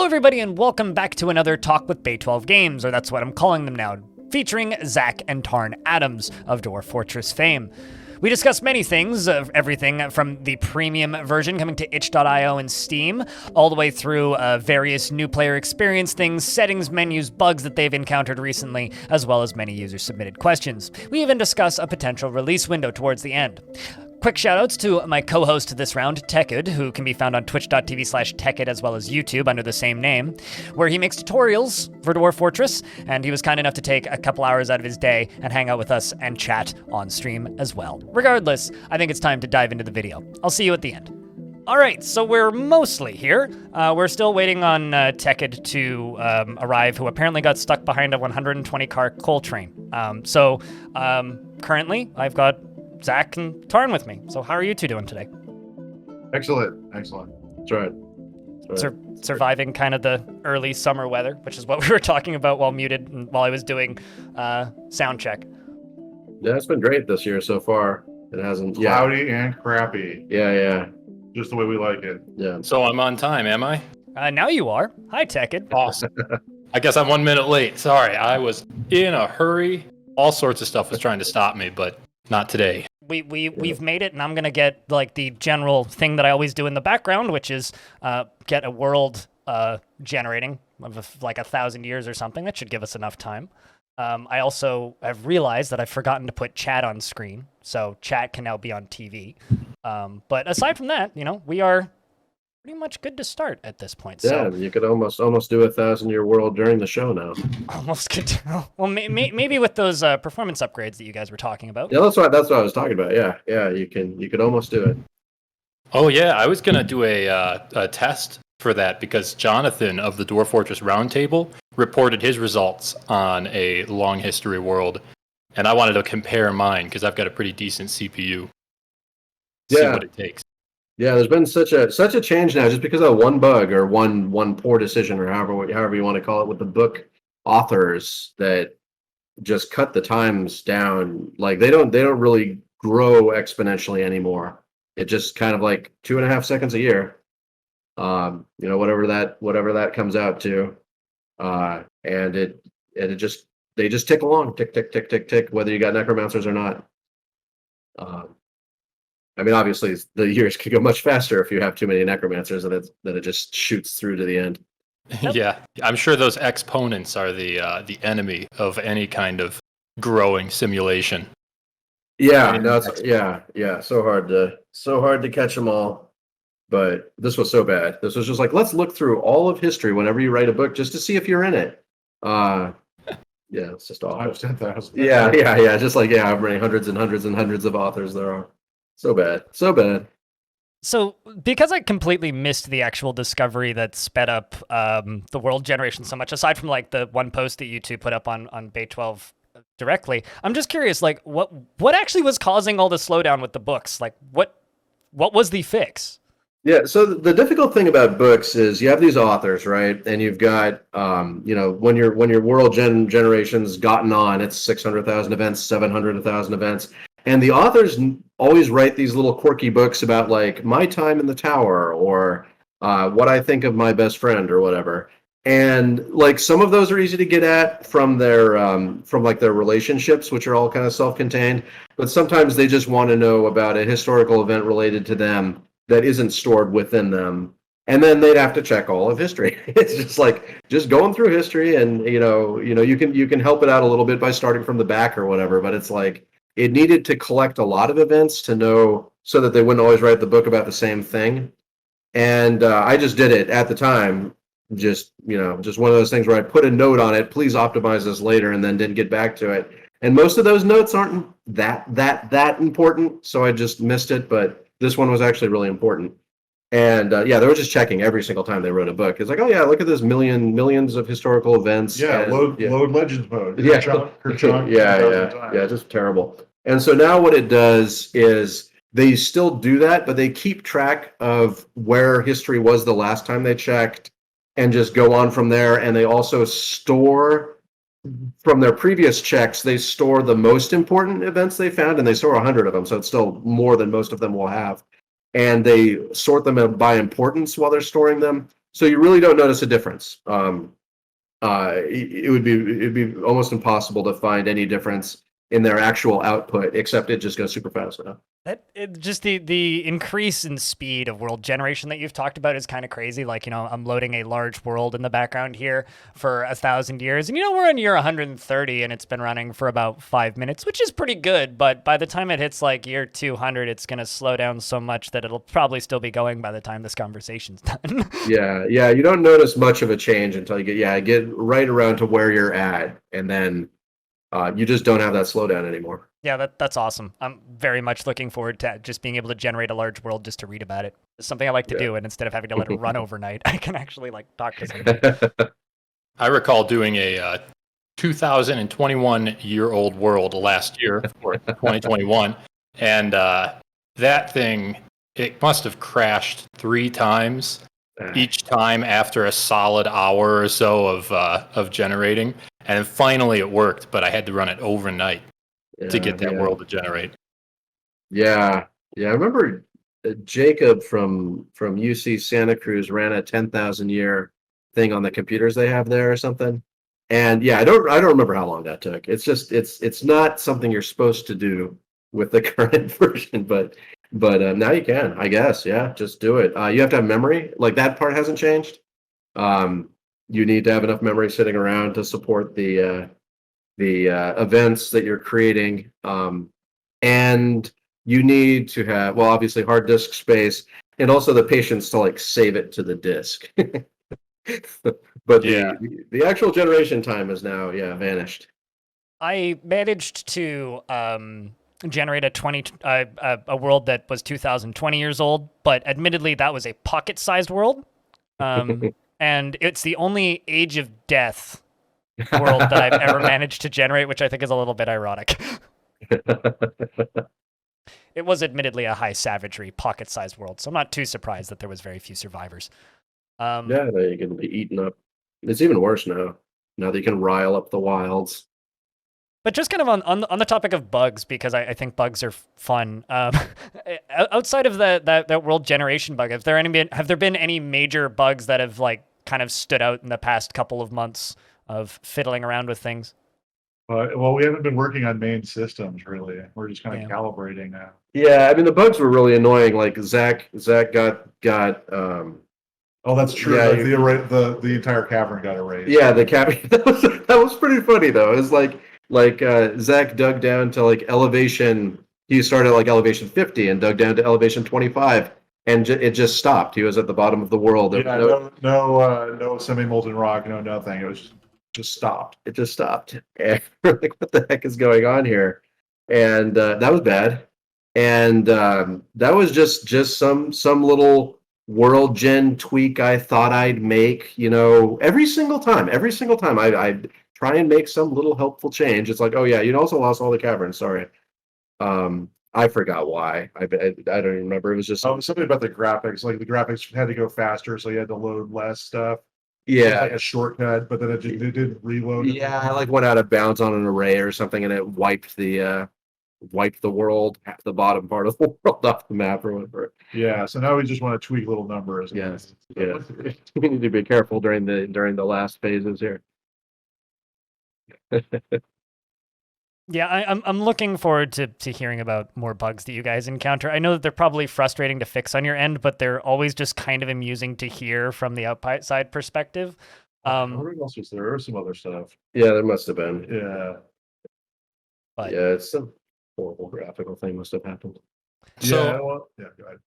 Hello everybody and welcome back to another Talk with Bay 12 Games, or that's what I'm calling them now, featuring Zach and Tarn Adams of Dwarf Fortress fame. We discuss many things, everything from the premium version coming to itch.io and Steam, all the way through various new player experience things, settings, menus, bugs that they've encountered recently, as well as many user-submitted questions. We even discuss a potential release window towards the end. Quick shoutouts to my co-host this round, Tekkud, who can be found on twitch.tv/Tekkud as well as YouTube under the same name, where he makes tutorials for Dwarf Fortress, and he was kind enough to take a couple hours out of his day and hang out with us and chat on stream as well. Regardless, I think it's time to dive into the video. I'll see you at the end. All right, so we're mostly here. We're still waiting on Tekkud to arrive, who apparently got stuck behind a 120-car coal train. Currently, I've got Zach and Tarn with me. So how are you two doing today? Excellent. That's right. Surviving kind of the early summer weather, which is what we were talking about while muted and while I was doing sound check. Yeah, it's been great this year so far. It hasn't cloudy and crappy. Yeah. Just the way we like it. Yeah. So I'm on time, am I? Now you are. Hi, Tekkud. Awesome. I guess I'm 1 minute late. Sorry, I was in a hurry. All sorts of stuff was trying to stop me, but not today. We've made it, and I'm gonna get like the general thing that I always do in the background, which is get a world generating of like 1,000 years or something. That should give us enough time. I also have realized that I've forgotten to put chat on screen, so chat can now be on TV. But aside from that, we are pretty much good to start at this point. Yeah, so, you could almost do a 1,000-year world during the show now. Almost good to, well, maybe with those performance upgrades that you guys were talking about. Yeah, that's what I was talking about. Yeah, you could almost do it. Oh yeah, I was gonna do a test for that because Jonathan of the Dwarf Fortress Roundtable reported his results on a long history world, and I wanted to compare mine because I've got a pretty decent CPU. See what it takes. Yeah, there's been such a change now just because of one bug or one poor decision or however you want to call it with the book authors that just cut the times down. Like they don't really grow exponentially anymore. It just kind of like 2.5 seconds a year. Whatever that comes out to. And they just tick along, tick, tick, tick, tick, tick, whether you got necromancers or not. Obviously, the years could go much faster if you have too many necromancers, that it just shoots through to the end. Yeah, I'm sure those exponents are the enemy of any kind of growing simulation. Yeah, so hard to catch them all. But this was so bad. This was just like, let's look through all of history whenever you write a book just to see if you're in it. Yeah, it's just awful. 10,000. Yeah. Just like, how many hundreds and hundreds and hundreds of authors there are. So bad. So, because I completely missed the actual discovery that sped up the world generation so much, aside from like the one post that you two put up on Bay 12 directly, I'm just curious, like, what actually was causing all the slowdown with the books? Like, what was the fix? Yeah, so the difficult thing about books is you have these authors, right? And you've got, when your world generation's gotten on, it's 600,000 events, 700,000 events. And the authors always write these little quirky books about like my time in the tower or what I think of my best friend or whatever. And like some of those are easy to get at from their relationships, which are all kind of self-contained. But sometimes they just want to know about a historical event related to them that isn't stored within them. And then they'd have to check all of history. It's just like just going through history, and you can help it out a little bit by starting from the back or whatever. But it's like, it needed to collect a lot of events to know so that they wouldn't always write the book about the same thing. And I just did it at the time. Just one of those things where I put a note on it, please optimize this later, and then didn't get back to it. And most of those notes aren't that important, so I just missed it. But this one was actually really important. And they were just checking every single time they wrote a book. It's like, oh yeah, look at this millions of historical events. Yeah, load legends mode. Yeah, Chunk, yeah, just terrible. And so now what it does is they still do that, but they keep track of where history was the last time they checked and just go on from there. And they also store from their previous checks, they store the most important events they found, and they store 100 of them. So it's still more than most of them will have. And they sort them by importance while they're storing them. So you really don't notice a difference. It'd be almost impossible to find any difference in their actual output, except it just goes super fast now. Just the increase in speed of world generation that you've talked about is kind of crazy. Like, I'm loading a large world in the background here for 1,000 years, and we're on year 130, and it's been running for about 5 minutes, which is pretty good. But by the time it hits like year 200, it's going to slow down so much that it'll probably still be going by the time this conversation's done. Yeah, you don't notice much of a change until you get right around to where you're at, and then you just don't have that slowdown anymore. Yeah, that's awesome. I'm very much looking forward to just being able to generate a large world just to read about it. It's something I like to do, and instead of having to let it run overnight, I can actually talk to somebody. I recall doing a 2021-year-old world last year for 2021, and that thing, it must have crashed 3 times, each time after a solid hour or so of generating, and finally it worked, but I had to run it overnight to get that world to generate. Yeah. I remember Jacob from UC Santa Cruz ran a 10,000 year thing on the computers they have there or something. And yeah, I don't remember how long that took. It's just it's not something you're supposed to do with the current version, but now you can, I guess. Yeah, just do it. You have to have memory. Like, that part hasn't changed. You need to have enough memory sitting around to support the events that you're creating, and you need to have, well, obviously hard disk space, and also the patience to save it to the disk. But the actual generation time is now vanished. I managed to generate a world that was 2020 years old, but admittedly that was a pocket-sized world, and it's the only Age of Death world that I've ever managed to generate, which I think is a little bit ironic. It was admittedly a high savagery, pocket-sized world, so I'm not too surprised that there was very few survivors. They can be eaten up. It's even worse now. Now that you can rile up the wilds. But just kind of on the topic of bugs, because I think bugs are fun. Outside of that world generation bug, have there been any major bugs that have kind of stood out in the past couple of months of fiddling around with things? Well, we haven't been working on main systems really. We're just kind of calibrating now. Yeah, I mean the bugs were really annoying. Like Zach got. Oh, that's true. Yeah, the entire cavern got erased. Yeah, the cavern. That was pretty funny though. It was like Zach dug down to elevation. He started at elevation 50 and dug down to elevation 25, and it just stopped. He was at the bottom of the world. No semi-molten rock, no nothing. It was just stopped. It just stopped. And we're like, what the heck is going on here? And that was bad. And that was just some little world gen tweak I thought I'd make. Every single time I try and make some little helpful change. It's like, oh yeah, you also lost all the caverns. Sorry. I forgot why. I don't even remember. It was just something about the graphics. Like the graphics had to go faster, so you had to load less stuff. Yeah, like a shortcut, but then it didn't reload. Yeah, I went out of bounds on an array or something, and it wiped the world, half the bottom part of the world off the map or whatever. Yeah, so now we just want to tweak little numbers. Yes. We need to be careful during the last phases here. Yeah, I'm looking forward to hearing about more bugs that you guys encounter. I know that they're probably frustrating to fix on your end, but they're always just kind of amusing to hear from the outside perspective. What else was there? There was some other stuff. Yeah, there must have been. Yeah. But it's some horrible graphical thing must have happened. So, go ahead.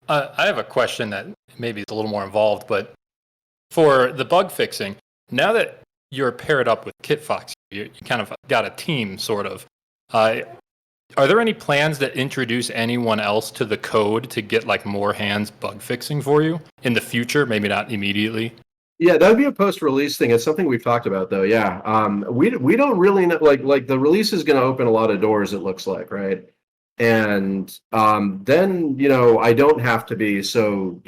I have a question that maybe is a little more involved, but for the bug fixing, now that you're paired up with KitFox, you kind of got a team, sort of. Are there any plans that introduce anyone else to the code to get more hands bug fixing for you in the future? Maybe not immediately. Yeah, that would be a post-release thing. It's something we've talked about, though. Yeah, we don't really know. Like the release is going to open a lot of doors. It looks like, right? And then I don't have to be so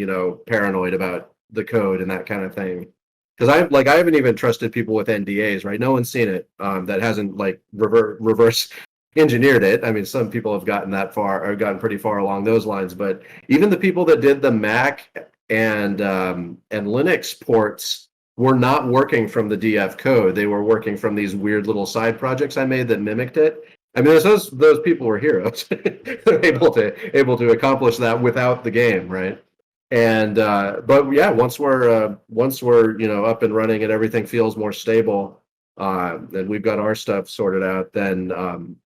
paranoid about the code and that kind of thing. Because I haven't even trusted people with NDAs, right? No one's seen it that hasn't reverse engineered it. I mean, some people have gotten that far or gotten pretty far along those lines, but even the people that did the Mac and Linux ports were not working from the DF code. They were working from these weird little side projects I made that mimicked it. I mean, those people were heroes. They're able to accomplish that without the game, right? And but yeah, once we're up and running and everything feels more stable, and we've got our stuff sorted out, then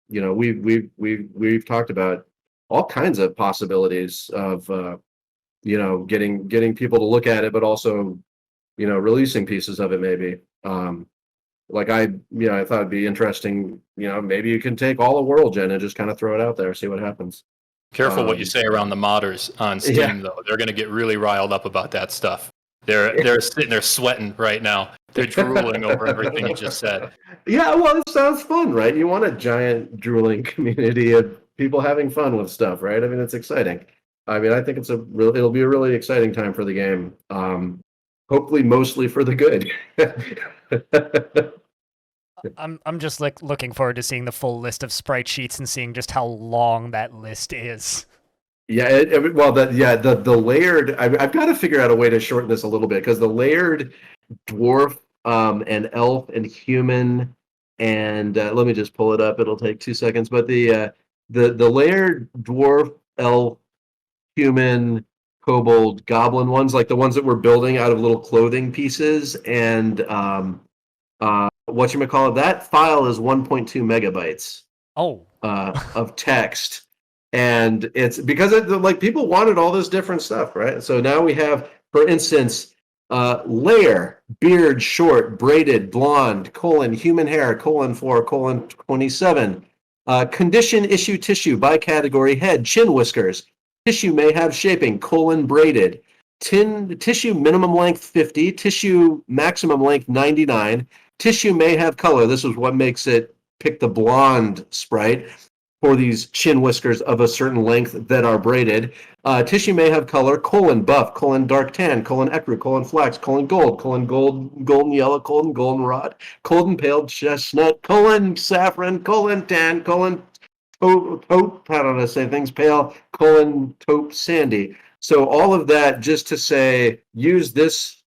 we've talked about all kinds of possibilities of getting people to look at it, but also releasing pieces of it maybe. Like I thought it'd be interesting, maybe you can take all of World Gen and just kind of throw it out there, see what happens. Careful what you say around the modders on Steam, though. They're going to get really riled up about that stuff. They're sitting there sweating right now. They're drooling over everything you just said. Yeah, well, it sounds fun, right? You want a giant drooling community of people having fun with stuff, right? I mean, it's exciting. I mean, I think it'll be a really exciting time for the game. Hopefully, mostly for the good. I'm just looking forward to seeing the full list of sprite sheets and seeing just how long that list is. Yeah, the layered. I've got to figure out a way to shorten this a little bit, because the layered dwarf and elf and human and let me just pull it up. It'll take 2 seconds. But the layered dwarf, elf, human, kobold, goblin ones, like the ones that we're building out of little clothing pieces, and whatchamacallit, that file is 1.2 megabytes of text. And it's because people wanted all this different stuff, right? So now we have, for instance, layer, beard, short, braided, blonde, human hair, 4, 27. Condition, issue, tissue, by category, head, chin whiskers. Tissue may have shaping, braided. Tissue minimum length 50, tissue maximum length 99. Tissue may have color. This is what makes it pick the blonde sprite for these chin whiskers of a certain length that are braided. Tissue may have color, buff, dark tan, ecru, flax, gold, golden yellow, goldenrod, pale chestnut, saffron, tan, taupe, I don't know how to say things, pale, taupe, sandy. So all of that just to say, use this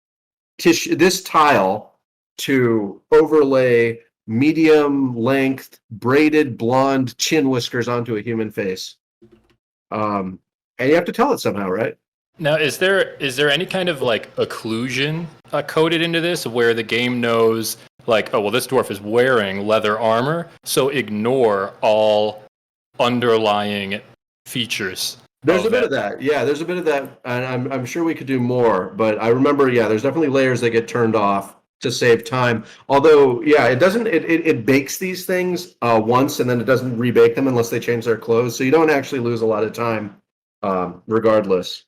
tile to overlay medium length braided blonde chin whiskers onto a human face, and you have to tell it somehow, right? Now, is there any kind of occlusion coded into this, where the game knows this dwarf is wearing leather armor, so ignore all underlying features? There's a bit of that. Yeah, there's a bit of that, and I'm sure we could do more, but I remember, there's definitely layers that get turned off to save time. Although, it bakes these things once, and then it doesn't rebake them unless they change their clothes. So you don't actually lose a lot of time, regardless.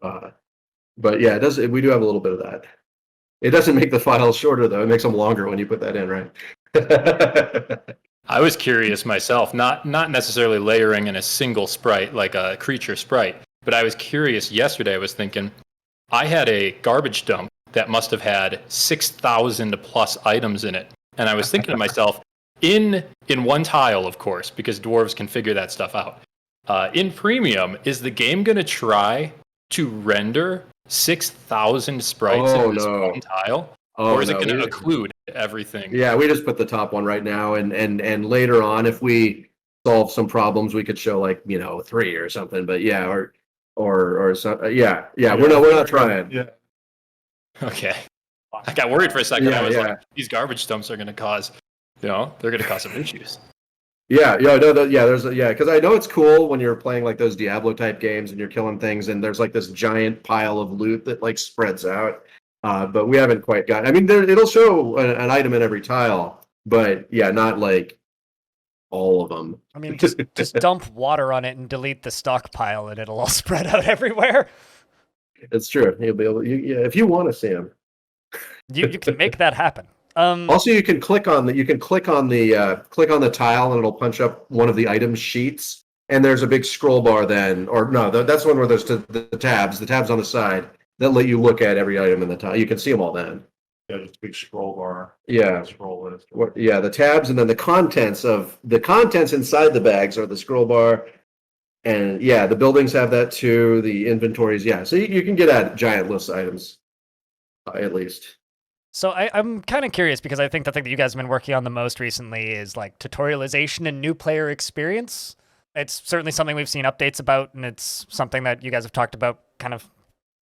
But yeah, it does. We do have a little bit of that. It doesn't make the files shorter, though. It makes them longer when you put that in, right? I was curious myself, not necessarily layering in a single sprite like a creature sprite, but I was curious yesterday. I was thinking, I had a garbage dump that must have had 6,000 plus items in it. And I was thinking to myself, in one tile, of course, because dwarves can figure that stuff out. In premium, is the game going to try to render 6,000 sprites in this one tile? Or is it going to occlude everything? Yeah, we just put the top one right now, and later on, if we solve some problems, we could show 3 or something. But yeah, or so, we're not trying. Yeah. Okay. I got worried for a second. I was like, these garbage dumps are going to cause, they're going to cause some issues. Because I know it's cool when you're playing those Diablo type games and you're killing things and there's this giant pile of loot that spreads out. But we haven't quite got. I mean, it'll show an item in every tile, but not all of them. I mean, just dump water on it and delete the stockpile, and it'll all spread out everywhere. It's true. You'll be able. If you want to see them, you can make that happen. Also, you can click on the tile, and it'll punch up one of the item sheets. And there's a big scroll bar then, or no, that's one where there's the tabs on the side that let you look at every item in the tile. You can see them all then. Yeah, just a big scroll bar. Yeah. Scroll list. The tabs, and then the contents inside the bags are the scroll bar. And yeah, the buildings have that too. The inventories, yeah. So you can get at giant list items, at least. So I'm kind of curious because I think the thing that you guys have been working on the most recently is like tutorialization and new player experience. It's certainly something we've seen updates about, and it's something that you guys have talked about kind of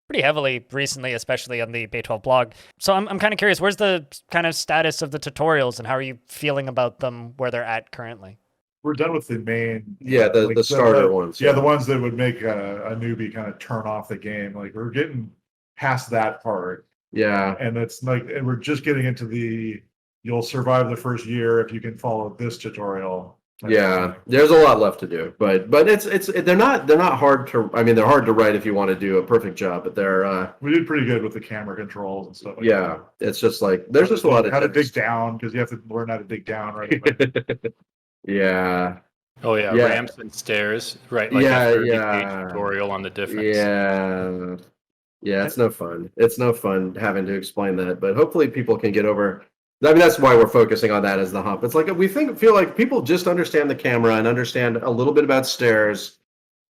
pretty heavily recently, especially on the Bay12 blog. So I'm kind of curious, where's the kind of status of the tutorials and how are you feeling about them where they're at currently? We're done with the main. Yeah, the starter ones. Yeah, the ones that would make a newbie kind of turn off the game. Like we're getting past that part. Yeah. And it's like, and we're just getting into you'll survive the first year if you can follow this tutorial. Yeah, there's a lot left to do, but they're not hard to. I mean, they're hard to write if you want to do a perfect job, but they're. We did pretty good with the camera controls and stuff. Yeah, it's just like there's just a lot of how to dig down because you have to learn how to dig down, right? Yeah. Oh yeah, ramps and stairs, right? Like Yeah, that verbige yeah. tutorial on the difference. Yeah, it's no fun. It's no fun having to explain that, but hopefully people can get over. I mean, that's why we're focusing on that as the hump. It's like feel like people just understand the camera and understand a little bit about stairs.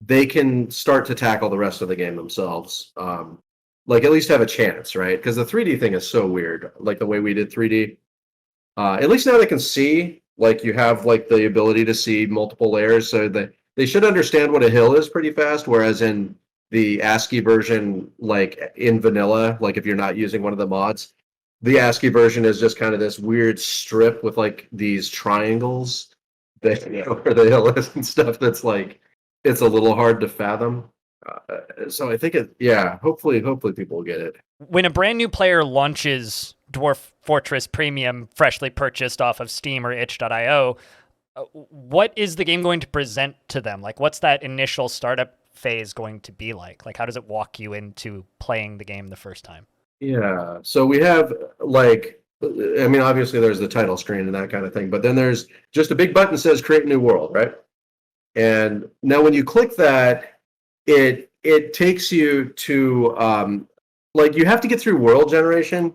They can start to tackle the rest of the game themselves. Like at least have a chance, right? Because the 3D thing is so weird. Like the way we did 3D. At least now they can see. Like you have like the ability to see multiple layers, so they should understand what a hill is pretty fast. Whereas in the ASCII version, like in vanilla, like if you're not using one of the mods, the ASCII version is just kind of this weird strip with like these triangles that where the hill is and stuff. That's like it's a little hard to fathom. So I think hopefully people will get it. When a brand new player launches Dwarf Fortress Premium, freshly purchased off of Steam or itch.io, what is the game going to present to them? Like, what's that initial startup phase going to be like? Like, how does it walk you into playing the game the first time? Yeah, so we have like, I mean, obviously there's the title screen and that kind of thing, but then there's just a big button that says create new world, right? And now when you click that, it takes you to, like you have to get through world generation.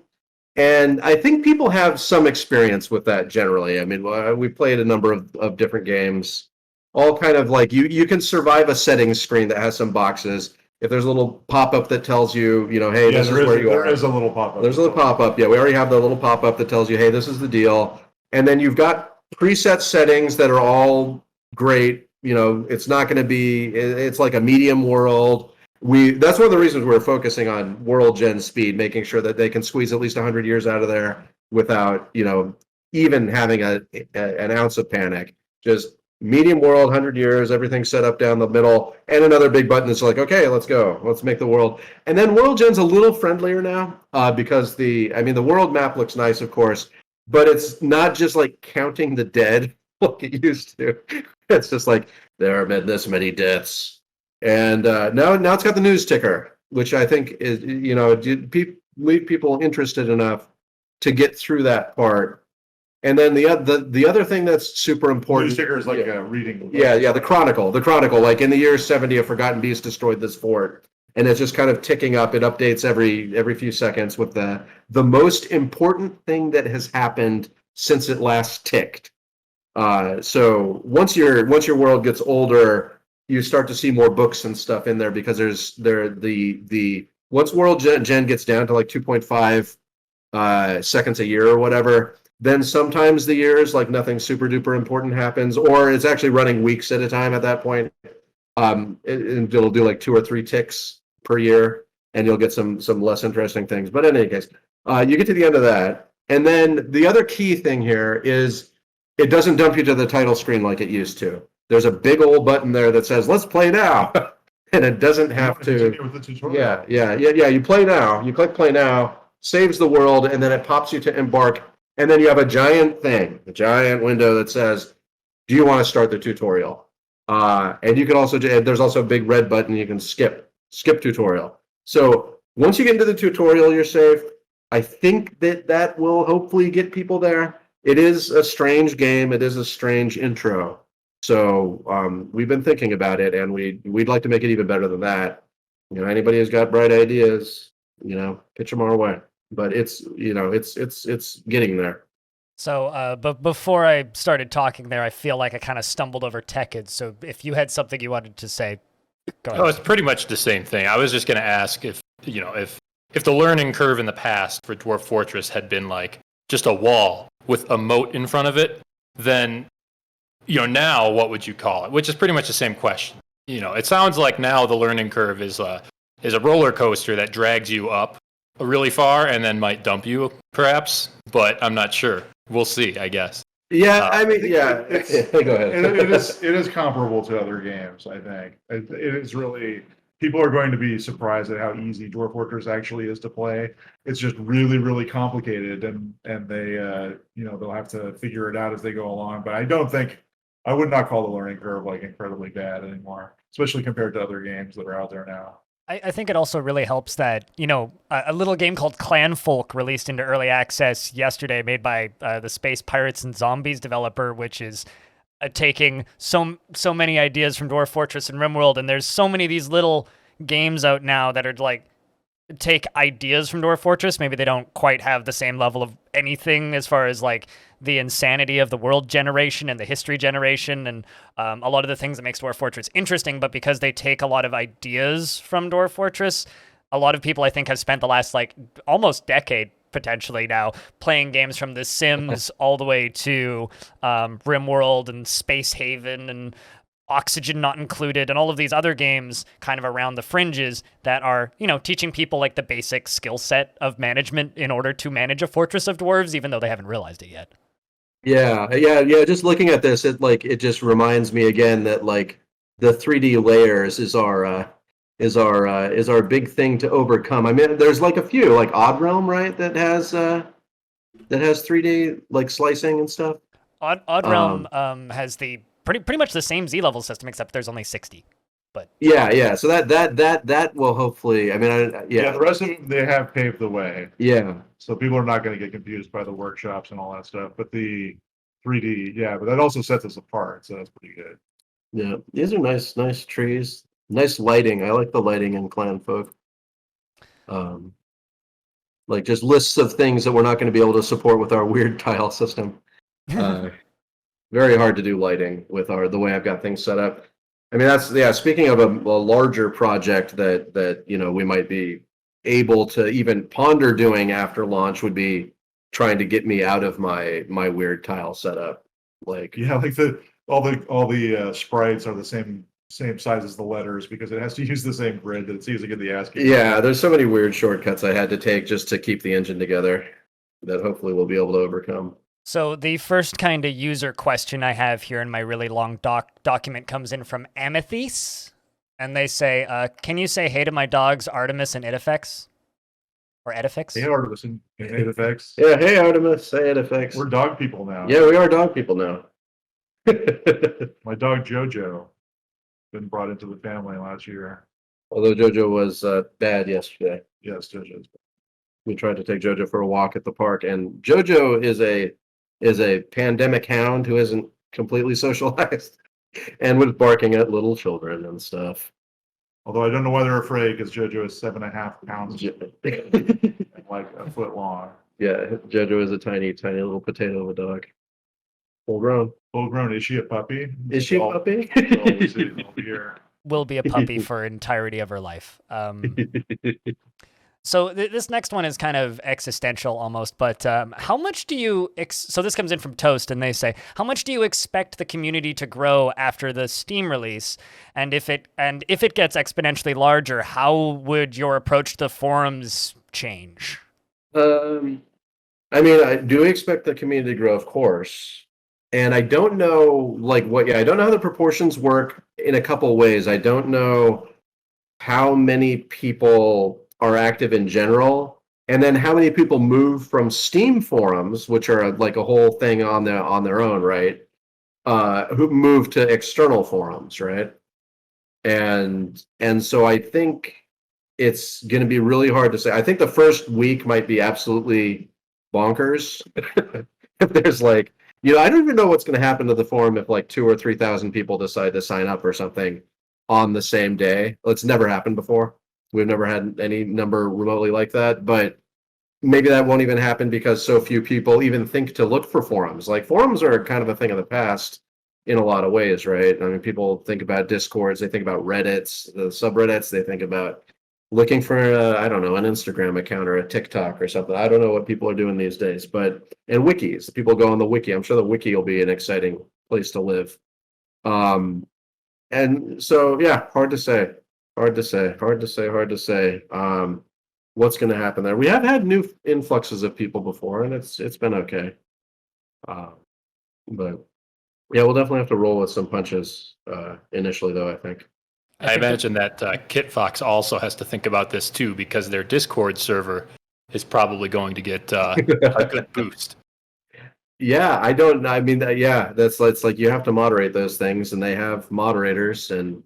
And I think people have some experience with that generally. I mean, we played a number of different games, all kind of like you can survive a settings screen that has some boxes. If there's a little pop-up that tells you, hey, this is where you are. There is a little pop-up. There's a little pop-up. Yeah, we already have the little pop-up that tells you, hey, this is the deal. And then you've got preset settings that are all great. It's not going to be, it's like a medium world. That's one of the reasons we're focusing on world gen speed, making sure that they can squeeze at least 100 years out of there without, even having an ounce of panic. Just medium world, 100 years, everything set up down the middle, and another big button that's like, okay, let's go. Let's make the world. And then world gen's a little friendlier now because the world map looks nice, of course, but it's not just like counting the dead like it used to. It's just like, there have been this many deaths. And now it's got the news ticker, which I think is, leave people interested enough to get through that part. And then the other thing that's super important. News ticker is like a reading. Yeah, the chronicle. Like in the year 70, a forgotten beast destroyed this fort, and it's just kind of ticking up. It updates every few seconds with the most important thing that has happened since it last ticked. So once your world gets older, you start to see more books and stuff in there because once world gen gets down to like 2.5 seconds a year or whatever, then sometimes the years like nothing super duper important happens, or it's actually running weeks at a time at that point. It'll do like 2 or 3 ticks per year, and you'll get some less interesting things. But in any case, you get to the end of that, and then the other key thing here is it doesn't dump you to the title screen like it used to. There's a big old button there that says, let's play now. And it doesn't have to. Yeah. You play now. You click play now, saves the world, and then it pops you to embark. And then you have a giant window that says, do you want to start the tutorial? And you can also, there's also a big red button you can skip tutorial. So once you get into the tutorial, you're safe. I think that will hopefully get people there. It is a strange game. It is a strange intro. So we've been thinking about it, and we'd like to make it even better than that. Anybody who's got bright ideas, pitch them our way. But it's getting there. So, but before I started talking there, I feel like I kind of stumbled over Tekkuds. So, if you had something you wanted to say, go ahead. Oh, it's pretty much the same thing. I was just going to ask if, if the learning curve in the past for Dwarf Fortress had been like just a wall with a moat in front of it, then, now what would you call it? Which is pretty much the same question. It sounds like now the learning curve is a roller coaster that drags you up really far and then might dump you, perhaps, but I'm not sure. We'll see, I guess. Yeah, I mean, go ahead. It is comparable to other games, I think. It is really, people are going to be surprised at how easy Dwarf Fortress actually is to play. It's just really, really complicated, and they, they'll have to figure it out as they go along. But I would not call the learning curve like incredibly bad anymore, especially compared to other games that are out there now. I think it also really helps that, a little game called Clan Folk released into early access yesterday, made by the Space Pirates and Zombies developer, which is taking so many ideas from Dwarf Fortress and RimWorld, and there's so many of these little games out now that are like take ideas from Dwarf Fortress. Maybe they don't quite have the same level of anything as far as like the insanity of the world generation and the history generation and a lot of the things that makes Dwarf Fortress interesting, but because they take a lot of ideas from Dwarf Fortress, a lot of people I think have spent the last like almost decade potentially now playing games from The Sims all the way to RimWorld and Space Haven and Oxygen Not Included and all of these other games kind of around the fringes that are, teaching people like the basic skill set of management in order to manage a fortress of dwarves, even though they haven't realized it yet. Yeah. Just looking at this, it just reminds me again that like the 3D layers is our big thing to overcome. I mean, there's like a few, like Odd Realm, right, that has 3D like slicing and stuff. Odd Realm has the pretty much the same Z level system, except there's only 60. But yeah. So that will hopefully. I mean, The rest of them, they have paved the way. Yeah. So people are not going to get confused by the workshops and all that stuff. But the 3D, but that also sets us apart. So that's pretty good. Yeah, these are nice trees. Nice lighting. I like the lighting in Clan Folk. Like just lists of things that we're not going to be able to support with our weird tile system. Very hard to do lighting with the way I've got things set up. I mean, speaking of a larger project that we might be able to even ponder doing after launch would be trying to get me out of my weird tile setup. Like all the sprites are the same size as the letters because it has to use the same grid that it's using in the ASCII. Yeah, there's so many weird shortcuts I had to take just to keep the engine together that hopefully we'll be able to overcome. So the first kind of user question I have here in my really long document comes in from Amethyst, and they say, can you say hey to my dogs Artemis and Idifex? Or Edifix? Hey, Artemis and Idifex. Yeah, hey Artemis, hey Idifex. We're dog people now. Yeah, we are dog people now. My dog Jojo been brought into the family last year. Although Jojo was bad yesterday. Yes, Jojo's bad. We tried to take Jojo for a walk at the park, and Jojo is a pandemic hound who isn't completely socialized and was barking at little children and stuff. Although I don't know why they're afraid because Jojo is 7.5 pounds and like a foot long. Yeah, Jojo is a tiny little potato of a dog. Full grown. Full grown. Is she a puppy? Is she a puppy? Will be a puppy for entirety of her life. So this next one is kind of existential almost, but how much do you... So this comes in from Toast, and they say, how much do you expect the community to grow after the Steam release? And if it gets exponentially larger, how would your approach to the forums change? I mean, I do expect the community to grow, of course. And I don't know, I don't know how the proportions work in a couple of ways. I don't know how many people are active in general, and then how many people move from Steam forums, which are like a whole thing on their own, right? Who move to external forums, right? And so I think it's going to be really hard to say. I think the first week might be absolutely bonkers. If there's I don't even know what's going to happen to the forum if 2,000 or 3,000 people decide to sign up or something on the same day. It's never happened before. We've never had any number remotely like that, but maybe that won't even happen because so few people even think to look for forums. Like forums are kind of a thing of the past in a lot of ways, right? I mean, people think about Discords, they think about Reddits, the subreddits, they think about looking for, I don't know, an Instagram account or a TikTok or something. I don't know what people are doing these days, and wikis, people go on the wiki. I'm sure the wiki will be an exciting place to live. And so, yeah, hard to say. What's going to happen there? We have had new influxes of people before, and it's been okay. But yeah, we'll definitely have to roll with some punches initially, though, I think. I imagine that KitFox also has to think about this too, because their Discord server is probably going to get a good boost. Yeah, I mean, yeah, it's like you have to moderate those things, and they have moderators, and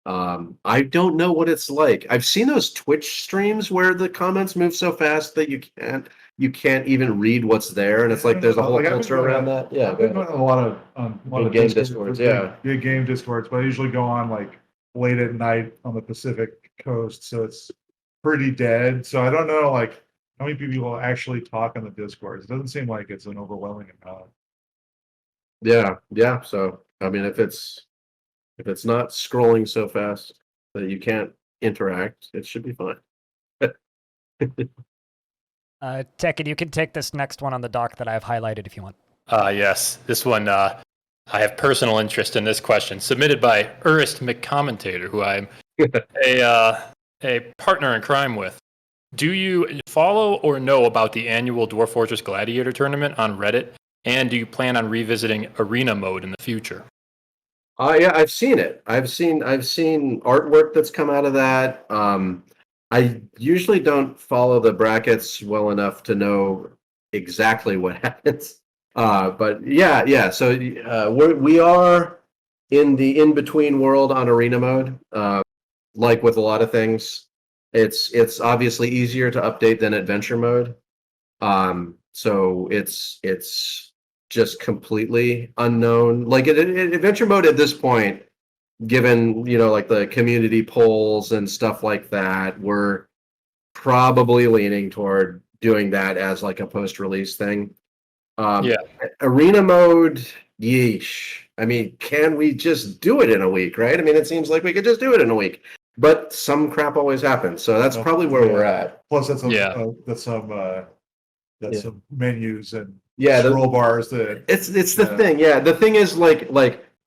I don't know what it's like. I've seen those Twitch streams where the comments move so fast that you can't even read what's there, and it's like there's a whole culture around that. Yeah, I've been on a lot of game Discords, yeah. Big game Discords, but I usually go on like late at night on the Pacific coast, so it's pretty dead. So I don't know like how many people actually talk on the Discords. It doesn't seem like it's an overwhelming amount. Yeah. So I mean, if it's not scrolling so fast that you can't interact, it should be fine. Tekkud, you can take this next one on the doc that I have highlighted if you want. Yes, this one, I have personal interest in this question, submitted by Urist McCommentator, who I'm a partner in crime with. Do you follow or know about the annual Dwarf Fortress Gladiator tournament on Reddit? And do you plan on revisiting arena mode in the future? Yeah, I've seen it. I've seen artwork that's come out of that. I usually don't follow the brackets well enough to know exactly what happens. But yeah. So we are in the in-between world on arena mode. Like with a lot of things, it's obviously easier to update than adventure mode. So it's just completely unknown. Like adventure mode at this point, given like the community polls and stuff like that, we're probably leaning toward doing that as like a post-release thing. Yeah. Arena mode, yeesh. I mean, can we just do it in a week, right? I mean, it seems like we could just do it in a week, but some crap always happens. So that's probably where we're at. Plus, that's some menus and Yeah, scroll bars that it's the thing. Yeah, the thing is like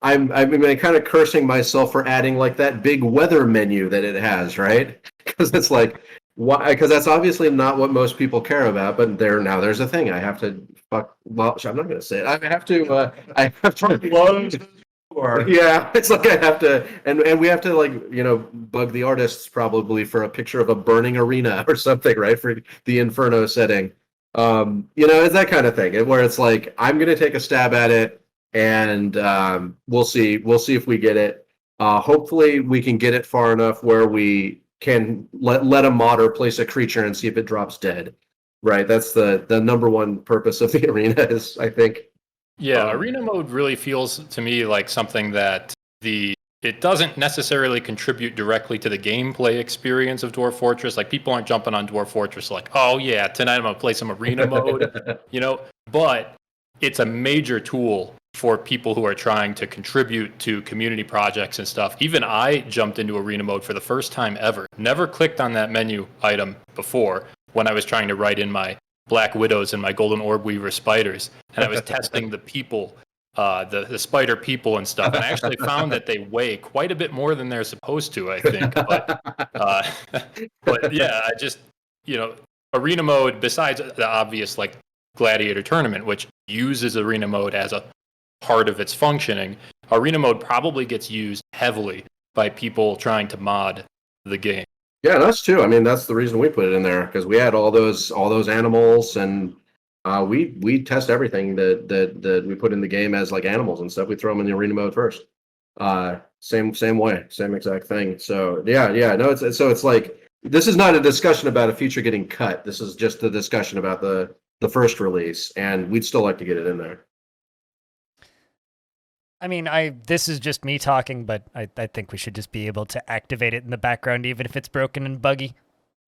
I've been kind of cursing myself for adding like that big weather menu that it has, right? Because it's like why? Because that's obviously not what most people care about. But there's a thing. I have to Well, I'm not going to say it. I have to. I have to. Yeah, it's like I have to, and we have to bug the artists probably for a picture of a burning arena or something, right? For the Inferno setting. It's that kind of thing where it's like I'm going to take a stab at it, and we'll see if we get it. Hopefully we can get it far enough where we can let a modder place a creature and see if it drops dead, right? That's the number one purpose of the arena is, I think. Yeah, arena mode really feels to me like something that it doesn't necessarily contribute directly to the gameplay experience of Dwarf Fortress. Like people aren't jumping on Dwarf Fortress like, oh yeah, tonight I'm gonna play some arena mode, But it's a major tool for people who are trying to contribute to community projects and stuff. Even I jumped into arena mode for the first time ever. Never clicked on that menu item before when I was trying to write in my Black Widows and my Golden Orb Weaver spiders, and I was testing the people. The spider people and stuff, and I actually found that they weigh quite a bit more than they're supposed to, I think. But yeah, I just arena mode. Besides the obvious like gladiator tournament, which uses arena mode as a part of its functioning, arena mode probably gets used heavily by people trying to mod the game. Yeah, and us too. I mean, that's the reason we put it in there because we had all those animals and. We test everything that we put in the game as like animals and stuff. We throw them in the arena mode first. Same way, same exact thing. So yeah. No, it's like this is not a discussion about a feature getting cut. This is just a discussion about the first release, and we'd still like to get it in there. I mean, this is just me talking, but I think we should just be able to activate it in the background, even if it's broken and buggy.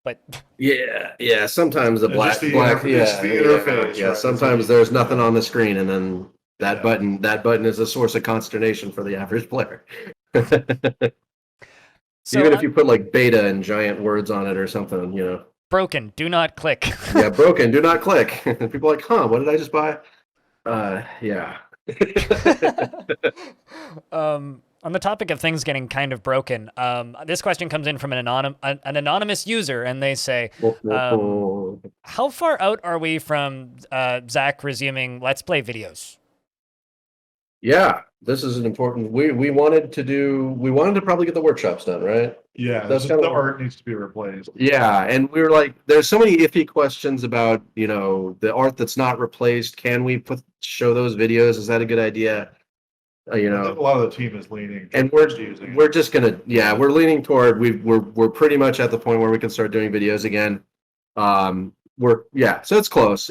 But Yeah. Sometimes the It's black, just the black, it's the interface, yeah. right? Sometimes there's nothing on the screen, and then that button is a source of consternation for the average player. so Even if you put like beta and giant words on it or something, broken, do not click. Yeah, broken. Do not click. People are like, huh? What did I just buy? Yeah. On the topic of things getting kind of broken, this question comes in from an anonymous user, and they say, how far out are we from Zach resuming Let's Play videos? Yeah, this is an important. We wanted to probably get the workshops done, right? Yeah, That's just kind the of art needs to be replaced. Yeah, and we were like, there's so many iffy questions about the art that's not replaced. Can we show those videos? Is that a good idea? I think a lot of the team is leaning And towards using it. we're just gonna we're leaning toward we're pretty much at the point where we can start doing videos again. So it's close.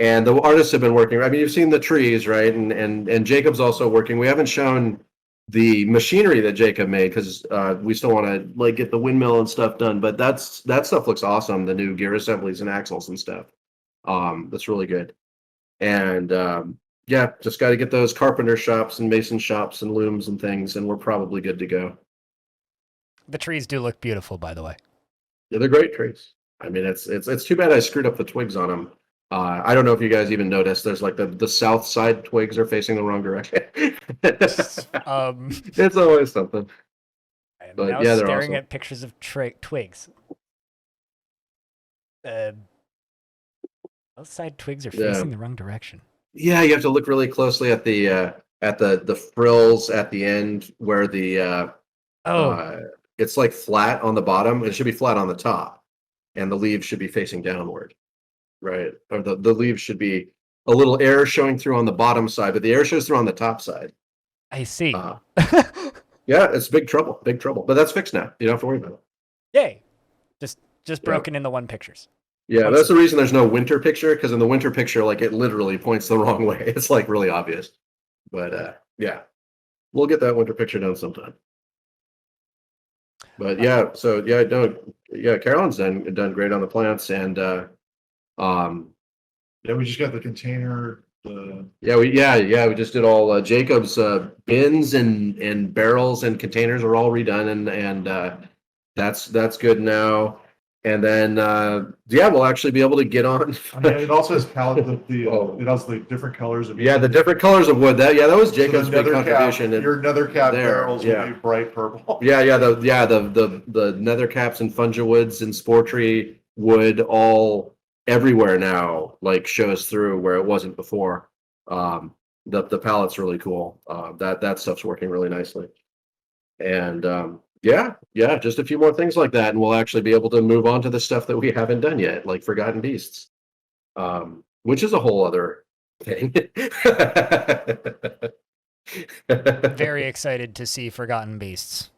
And the artists have been working. I mean, you've seen the trees, right? And Jacob's also working. We haven't shown the machinery that Jacob made because we still want to like get the windmill and stuff done. But that stuff looks awesome. The new gear assemblies and axles and stuff. That's really good. And just got to get those carpenter shops and mason shops and looms and things, and we're probably good to go. The trees do look beautiful, by the way. Yeah, they're great trees. I mean, it's too bad I screwed up the twigs on them. I don't know if you guys even noticed. There's like the south side twigs are facing the wrong direction. It's always something. I am But now yeah, they're staring awesome. at pictures of twigs. Both side twigs are facing the wrong direction. Yeah, you have to look really closely at the frills at the end where the it's like flat on the bottom. It should be flat on the top, and the leaves should be facing downward, right? Or the leaves should be a little air showing through on the bottom side, but the air shows through on the top side. I see. Yeah, it's big trouble, but that's fixed now. You don't have to worry about it. Yay! Just broken in the one pictures. Yeah, that's the reason there's no winter picture, because in the winter picture, like it literally points the wrong way. It's like really obvious. But yeah, we'll get that winter picture done sometime. But Carolyn's done great on the plants, and we just got the container. we just did all Jacob's bins and barrels and containers are all redone, and that's good now. And then we'll actually be able to get on. It also has it has the different colors of the different colors of wood. That was Jacob's big contribution. Your nether cap barrels will be bright purple. The nether caps and fungawoods and spore tree wood all everywhere now, like shows through where it wasn't before. The palette's really cool. That stuff's working really nicely. And just a few more things like that, and we'll actually be able to move on to the stuff that we haven't done yet, like Forgotten Beasts, which is a whole other thing. Very excited to see Forgotten Beasts.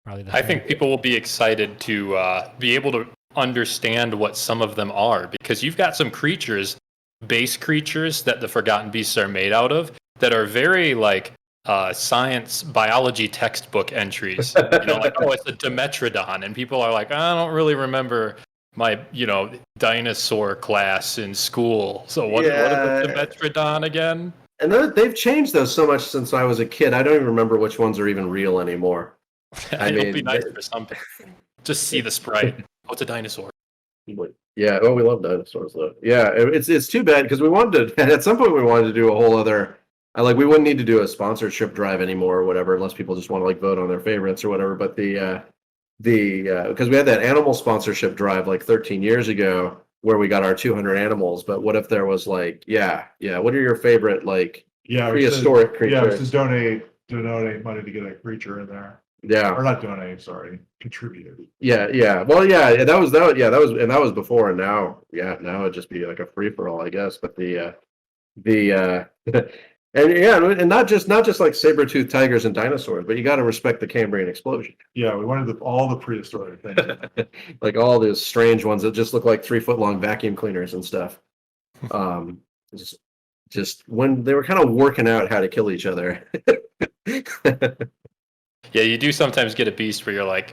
I think people will be excited to be able to understand what some of them are, because you've got some base creatures that the Forgotten Beasts are made out of that are very like science biology textbook entries. Like, oh, it's a Dimetrodon, and people are like, I don't really remember my dinosaur class in school. So what is a Dimetrodon again? And they've changed those so much since I was a kid. I don't even remember which ones are even real anymore. It'll be nice for something. Just see the sprite. Oh, it's a dinosaur. Yeah. Oh, we love dinosaurs though. Yeah, it's too bad because we wanted to. At some point, we wanted to do a whole other. We wouldn't need to do a sponsorship drive anymore or whatever, unless people just want to like vote on their favorites or whatever. But because we had that animal sponsorship drive like 13 years ago where we got our 200 animals. But what if there was like, what are your favorite like prehistoric creatures? Yeah, just donate money to get a creature in there. Yeah, or not donate. Sorry, contribute. Yeah. Well, that was before, and now it'd just be like a free for all, I guess. But and not just like saber-toothed tigers and dinosaurs, but you got to respect the Cambrian explosion. Yeah, we wanted all the prehistoric things, like all those strange ones that just look like 3-foot-long vacuum cleaners and stuff. Just when they were kind of working out how to kill each other. Yeah, you do sometimes get a beast where you're like,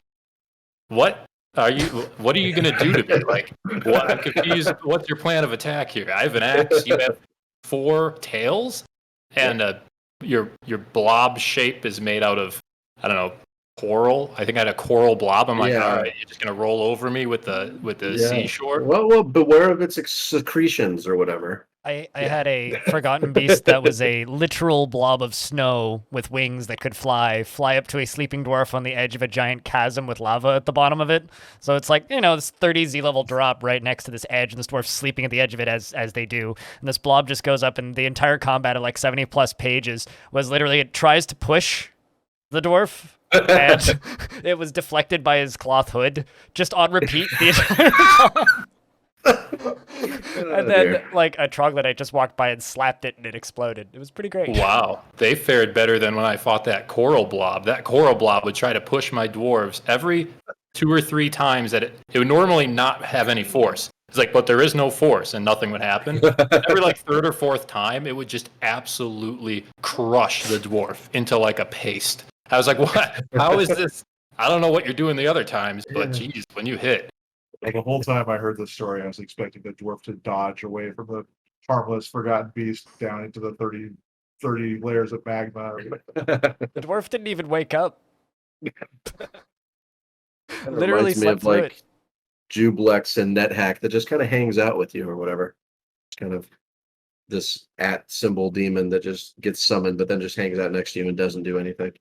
what What are you gonna do to me? Like, what? I'm confused. What's your plan of attack here? I have an axe. You have 4 tails, and your blob shape is made out of, I don't know, coral. I think I had a coral blob. I'm like, Yeah. all right, you're just gonna roll over me with the seashore. Well, beware of its secretions or whatever. I had a forgotten beast that was a literal blob of snow with wings that could fly up to a sleeping dwarf on the edge of a giant chasm with lava at the bottom of it. So it's like, this 30 Z level drop right next to this edge, and this dwarf's sleeping at the edge of it as they do. And this blob just goes up, and the entire combat at like 70 plus pages was literally it tries to push the dwarf. And it was deflected by his cloth hood, just on repeat the entire time. And then, like, a troglodyte just walked by and slapped it, and it exploded. It was pretty great. Wow, they fared better than when I fought that coral blob. That coral blob would try to push my dwarves every 2 or 3 times that it would normally not have any force. It's like, but there is no force, and nothing would happen. Every like 3rd or 4th time, it would just absolutely crush the dwarf into like a paste. I was like, what? How is this? I don't know what you're doing the other times, but geez, when you hit. Well, the whole time I heard this story, I was expecting the dwarf to dodge away from the harmless, forgotten beast down into the 30 layers of magma. The dwarf didn't even wake up. Literally reminds me slept of through like it. Jublex and NetHack that just kind of hangs out with you or whatever. It's kind of this @ symbol demon that just gets summoned, but then just hangs out next to you and doesn't do anything.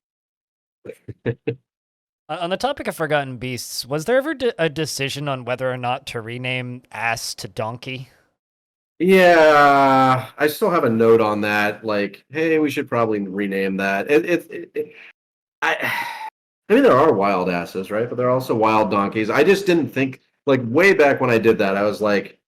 On the topic of forgotten beasts, was there ever a decision on whether or not to rename ass to donkey? Yeah, I still have a note on that. Like, hey, we should probably rename that. I mean, there are wild asses, right? But there are also wild donkeys. I just didn't think, like, way back when I did that, I was like,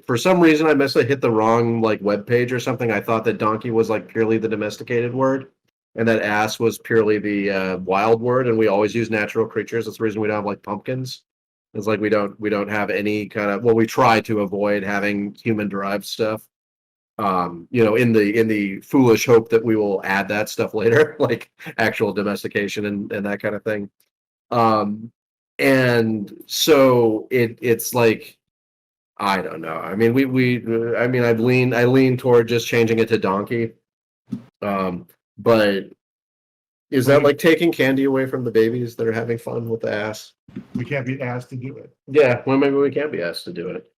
for some reason, I must have hit the wrong, like, web page or something. I thought that donkey was, like, purely the domesticated word, and that ass was purely the wild word, and we always use natural creatures. That's the reason we don't have, like, pumpkins. It's like we don't have any kind of, well, we try to avoid having human-derived stuff. In the foolish hope that we will add that stuff later, like actual domestication and that kind of thing. And so it's like, I don't know. I mean, I lean toward just changing it to donkey. But is that like taking candy away from the babies that are having fun with the ass? We can't be asked to do it. Yeah, well, maybe we can't be asked to do it.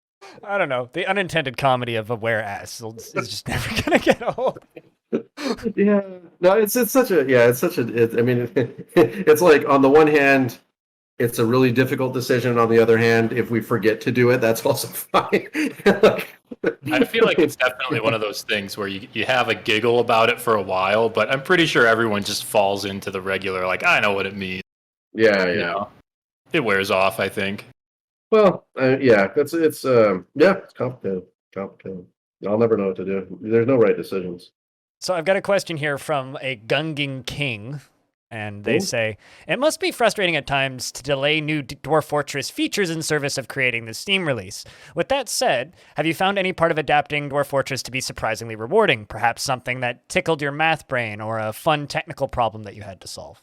I don't know. The unintended comedy of a were-ass is just never gonna get old. Yeah, no, it's such a I mean, it's like on the one hand, it's a really difficult decision. On the other hand, if we forget to do it, that's also fine. I feel like it's definitely one of those things where you have a giggle about it for a while, but I'm pretty sure everyone just falls into the regular, like, I know what it means. Yeah. You know? It wears off, I think. Well, it's complicated. I'll never know what to do. There's no right decisions. So I've got a question here from a Gunging King, and they say, it must be frustrating at times to delay new Dwarf Fortress features in service of creating the Steam release. With that said, have you found any part of adapting Dwarf Fortress to be surprisingly rewarding? Perhaps something that tickled your math brain or a fun technical problem that you had to solve?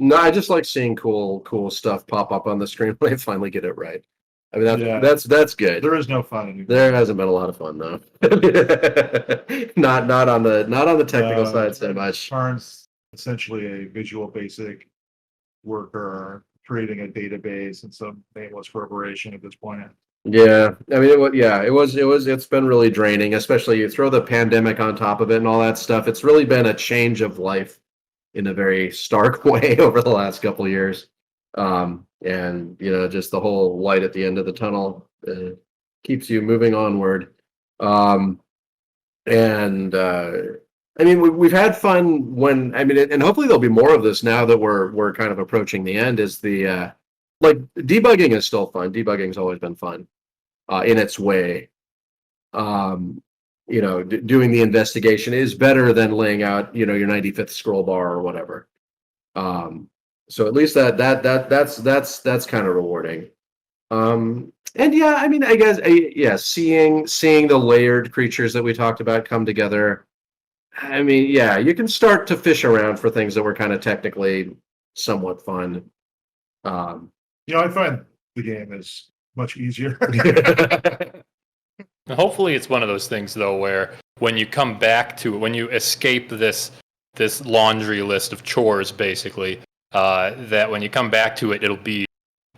No, I just like seeing cool stuff pop up on the screen when I finally get it right. I mean, that's good. There is no fun anymore. There hasn't been a lot of fun though. not on the technical side so much. Tarn's essentially a Visual Basic worker creating a database and some nameless corporation at this point. Yeah, I mean, it's been really draining, especially you throw the pandemic on top of it and all that stuff. It's really been a change of life in a very stark way over the last couple of years. And just the whole light at the end of the tunnel keeps you moving onward. I mean, we've had fun and hopefully there'll be more of this now that we're kind of approaching the end. Is the like debugging is still fun. Debugging's always been fun in its way. Doing the investigation is better than laying out, your 95th scroll bar or whatever. So at least that's kind of rewarding. And yeah, I mean, I guess, seeing the layered creatures that we talked about come together. I mean, yeah, you can start to fish around for things that were kind of technically somewhat fun. I find the game is much easier. Hopefully, it's one of those things though, where when you come back to it, when you escape this laundry list of chores, basically, that when you come back to it, it'll be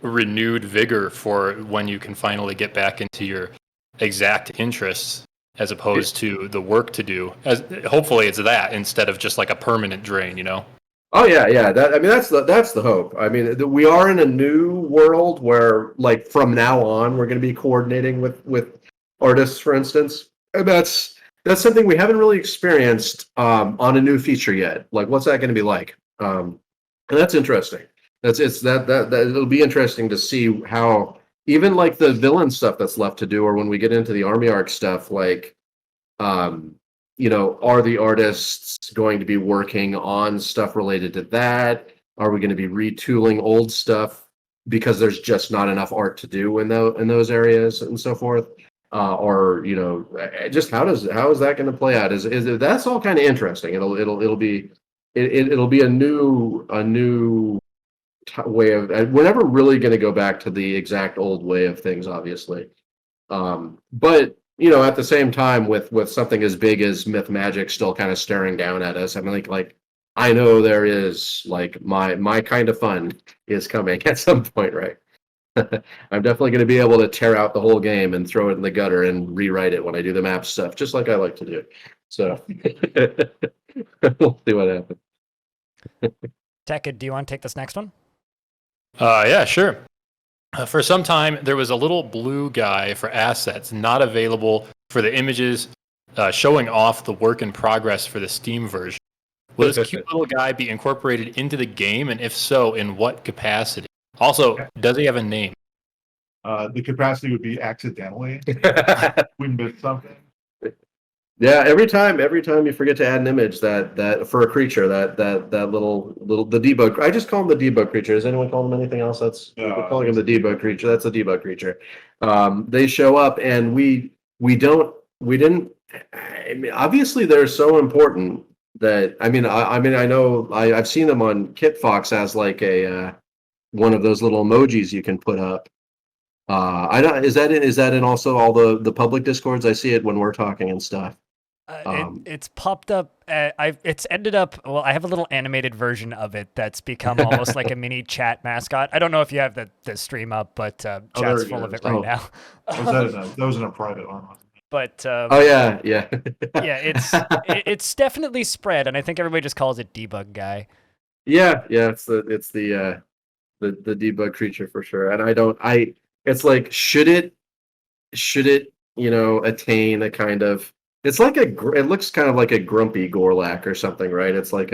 renewed vigor for when you can finally get back into your exact interests, as opposed to the work to do. As hopefully, it's that instead of just like a permanent drain. Oh yeah. That's the hope. I mean, we are in a new world where, like, from now on, we're going to be coordinating with artists, for instance, and that's something we haven't really experienced on a new feature yet. Like, what's that going to be like? And that's interesting. It'll be interesting to see how even like the villain stuff that's left to do, or when we get into the army arc stuff, like, are the artists going to be working on stuff related to that? Are we going to be retooling old stuff because there's just not enough art to do in those areas and so forth? Or just how is that going to play out? Is that's all kind of interesting. It'll be a new way of. We're never really going to go back to the exact old way of things, obviously. But at the same time, with something as big as Myth Magic still kind of staring down at us, I mean, like I know there is, like, my kind of fun is coming at some point, right? I'm definitely going to be able to tear out the whole game and throw it in the gutter and rewrite it when I do the map stuff, just like I like to do. So we'll see what happens. Tekkud, do you want to take this next one? Yeah, sure. For some time, there was a little blue guy for assets not available for the images showing off the work in progress for the Steam version. Will this cute little guy be incorporated into the game, and if so, in what capacity? Also, does he have a name? The capacity would be accidentally. We missed something. Yeah, every time you forget to add an image that for a creature, that little the deBUG. I just call him the deBUG creature. Does anyone call him anything else? We're calling him the deBUG creature. That's the deBUG creature. They show up, and we didn't. I mean, obviously, they're so important that I know I've seen them on KitFox as like a one of those little emojis you can put up. I don't. Is that in also all the public discords? I see it when we're talking and stuff. It's popped up. It's ended up. Well, I have a little animated version of it that's become almost like a mini chat mascot. I don't know if you have the stream up, but chat's full of it right now. That was in a private one. But yeah. yeah, it's definitely spread, and I think everybody just calls it deBUG guy. Yeah. It's the deBUG creature for sure. And it's like, should it attain a kind of, it's like it looks kind of like a grumpy Gorlak or something, right? It's like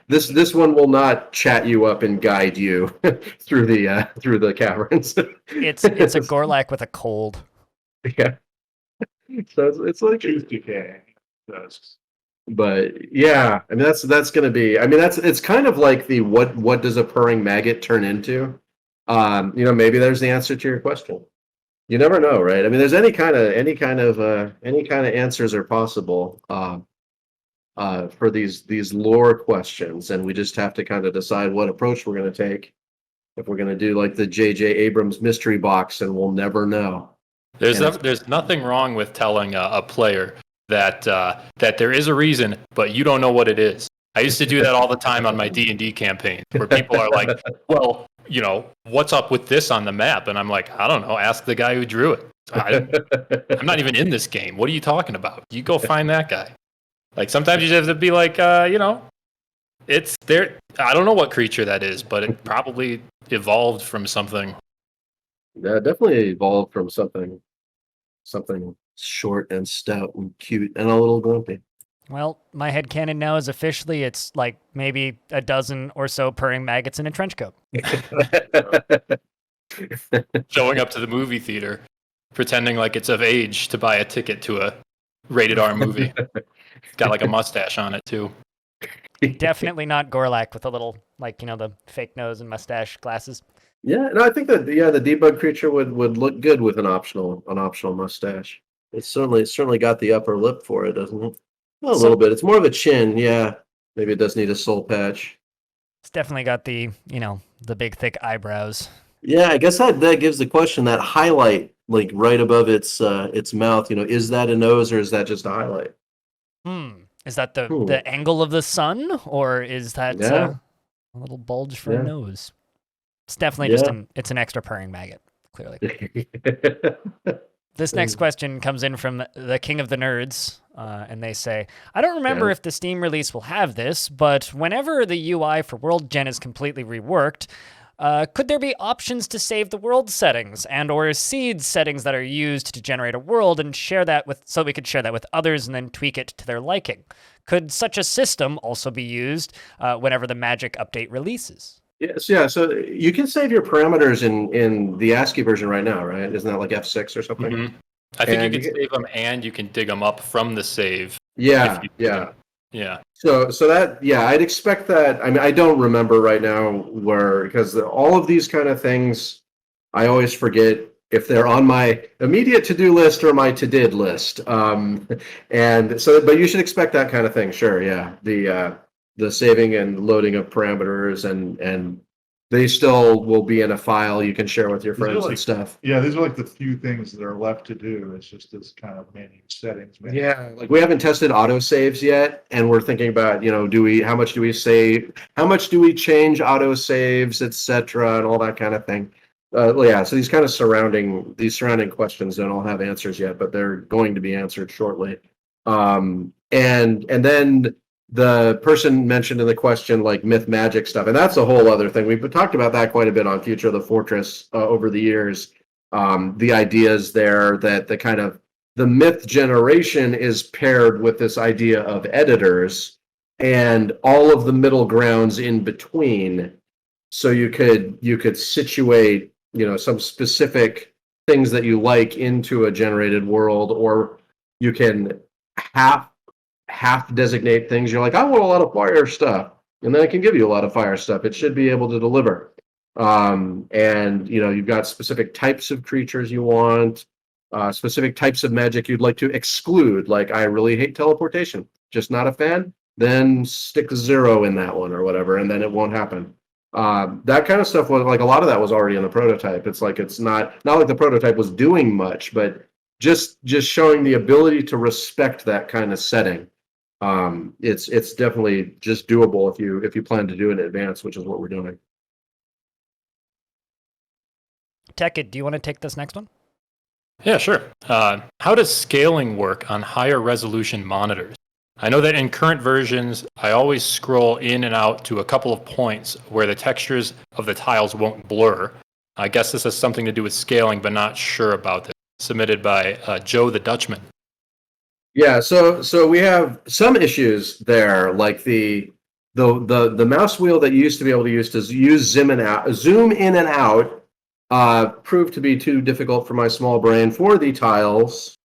this one will not chat you up and guide you through the caverns. It's a Gorlak with a cold. Yeah. So it's like Tooth decay. But yeah, I mean that's going to be. I mean it's kind of like the what does a purring maggot turn into? Maybe there's the answer to your question. You never know, right? I mean, there's any kind of answers are possible for these lore questions, and we just have to kind of decide what approach we're going to take. If we're going to do like the J.J. Abrams mystery box, and we'll never know. There's nothing wrong with telling a player that there is a reason, but you don't know what it is. I used to do that all the time on my D&D campaigns, where people are like, well, what's up with this on the map? And I'm like, I don't know. Ask the guy who drew it. I'm not even in this game. What are you talking about? You go find that guy. Like, sometimes you just have to be like, it's there. I don't know what creature that is, but it probably evolved from something. Yeah, definitely evolved from something short and stout and cute and a little grumpy. Well, my headcanon now is officially it's like maybe a dozen or so purring maggots in a trench coat. Showing up to the movie theater, pretending like it's of age to buy a ticket to a rated R movie. Got like a mustache on it too. Definitely not Gorlak with a little, the fake nose and mustache glasses. Yeah, no, I think that the deBUG creature would look good with an optional mustache. It's certainly got the upper lip for it, doesn't it? A little bit. It's more of a chin, yeah. Maybe it does need a soul patch. It's definitely got the, the big thick eyebrows. Yeah, I guess that gives the question that highlight like right above its mouth. Is that a nose or is that just a highlight? Is that the Hmm. the angle of the sun, or is that Yeah, a little bulge for a yeah, nose? It's definitely just yeah. it's an extra purring maggot, clearly. This next question comes in from the King of the Nerds, and they say, I don't remember Yeah. if the Steam release will have this, but whenever the UI for World Gen is completely reworked, could there be options to save the world settings and or seed settings that are used to generate a world and share that so we could share that with others and then tweak it to their liking? Could such a system also be used whenever the Magic update releases? Yes, yeah. So you can save your parameters in the ASCII version right now, right? Isn't that like F6 or something? I think you And can save them and you can dig them up from the save. yeah, yeah. Yeah. So that, yeah, I'd expect that. I mean, I don't remember right now because all of these kind of things, I always forget if they're on my immediate to-do list or my to-did list. And so, but you should expect that kind of thing. Sure, yeah. The saving and loading of parameters and they still will be in a file you can share with your These are friends like- and stuff. Yeah, these are like the few things that are left to do. It's just this kind of menu settings. Menu. Yeah, like we haven't tested autosaves yet, and we're thinking about, how much do we save, how much do we change autosaves, etc., and all that kind of thing. Yeah, so these surrounding questions don't all have answers yet, but they're going to be answered shortly. And then the person mentioned in the question like myth magic stuff, and that's a whole other thing. We've talked about that quite a bit on Future of the Fortress over the years. The ideas there that the myth generation is paired with this idea of editors and all of the middle grounds in between. So you could situate, some specific things that you like into a generated world, or you can half designate things. You're like, I want a lot of fire stuff, and then it can give you a lot of fire stuff. It should be able to deliver. And you've got specific types of creatures you want, specific types of magic you'd like to exclude. Like, I really hate teleportation, just not a fan. Then stick 0 in that one or whatever, and then it won't happen. That kind of stuff was like a lot of that was already in the prototype. It's like it's not like the prototype was doing much, but just showing the ability to respect that kind of setting. It's definitely just doable if you plan to do it in advance, which is what we're doing. Tekkud, do you want to take this next one? Yeah, sure. How does scaling work on higher resolution monitors? I know that in current versions, I always scroll in and out to a couple of points where the textures of the tiles won't blur. I guess this has something to do with scaling, but not sure about this. Submitted by Joe the Dutchman. Yeah, so we have some issues there, like the mouse wheel that you used to be able to use to zoom in and out, proved to be too difficult for my small brain for the tiles.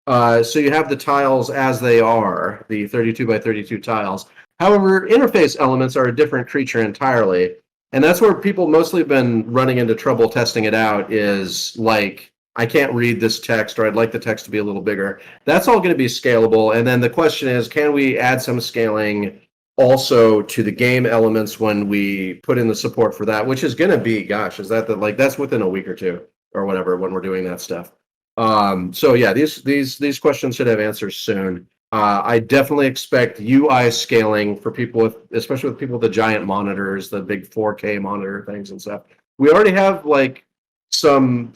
So you have the tiles as they are, the 32 by 32 tiles. However, interface elements are a different creature entirely, and that's where people mostly have been running into trouble testing it out. Is like, I can't read this text, or I'd like the text to be a little bigger. That's all going to be scalable. And then the question is, can we add some scaling also to the game elements when we put in the support for that, which is going to be, gosh, that's within a week or two or whatever when we're doing that stuff. So yeah, these questions should have answers soon. I definitely expect UI scaling for people especially with people with the giant monitors, the big 4K monitor things and stuff. We already have like some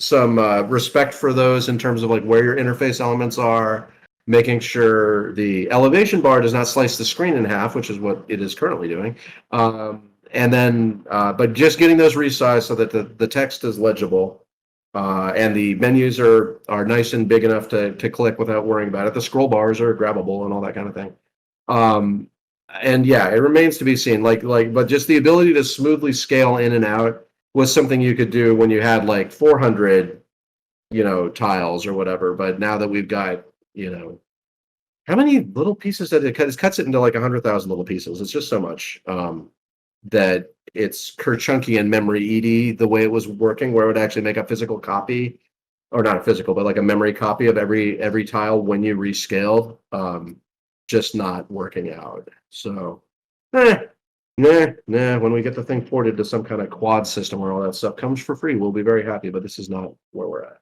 respect for those in terms of like where your interface elements are, making sure the elevation bar does not slice the screen in half, which is what it is currently doing. And then, but just getting those resized so that the text is legible, and the menus are nice and big enough to click without worrying about it. The scroll bars are grabbable and all that kind of thing. And yeah, it remains to be seen. But just the ability to smoothly scale in and out was something you could do when you had like 400, tiles or whatever. But now that we've got, how many little pieces that it cuts it into like 100,000 little pieces. It's just so much that it's Kerchunky and memory eaty the way it was working, where it would actually make a physical copy, or not a physical, but like a memory copy of every tile when you rescaled. Just not working out. So, Nah. When we get the thing ported to some kind of quad system where all that stuff comes for free, we'll be very happy. But this is not where we're at.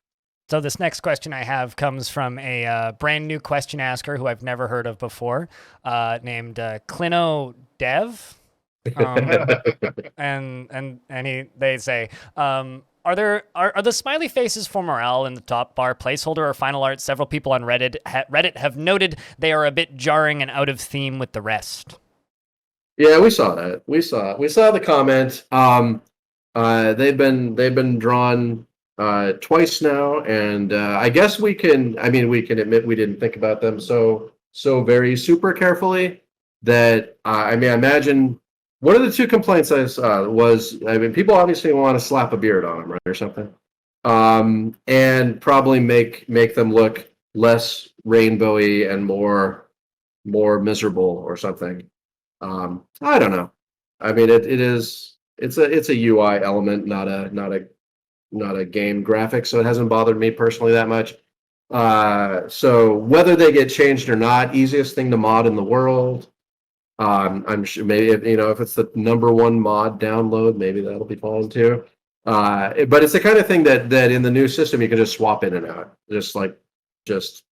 So this next question I have comes from a brand new question asker who I've never heard of before, named Clino Dev. They say, are the smiley faces for morale in the top bar placeholder or final art? Several people on Reddit have noted they are a bit jarring and out of theme with the rest. Yeah, we saw that. We saw the comment. They've been drawn twice now, and I guess we can admit we didn't think about them so very super carefully. That I imagine one of the two complaints I saw was, people obviously want to slap a beard on them, right, or something, and probably make them look less rainbowy and more miserable or something. I don't know. It's a UI element, not a game graphic, so it hasn't bothered me personally that much. So whether they get changed or not, easiest thing to mod in the world. I'm sure maybe if it's the #1 mod download, maybe that'll be fine too. But it's the kind of thing that in the new system you can just swap in and out. Just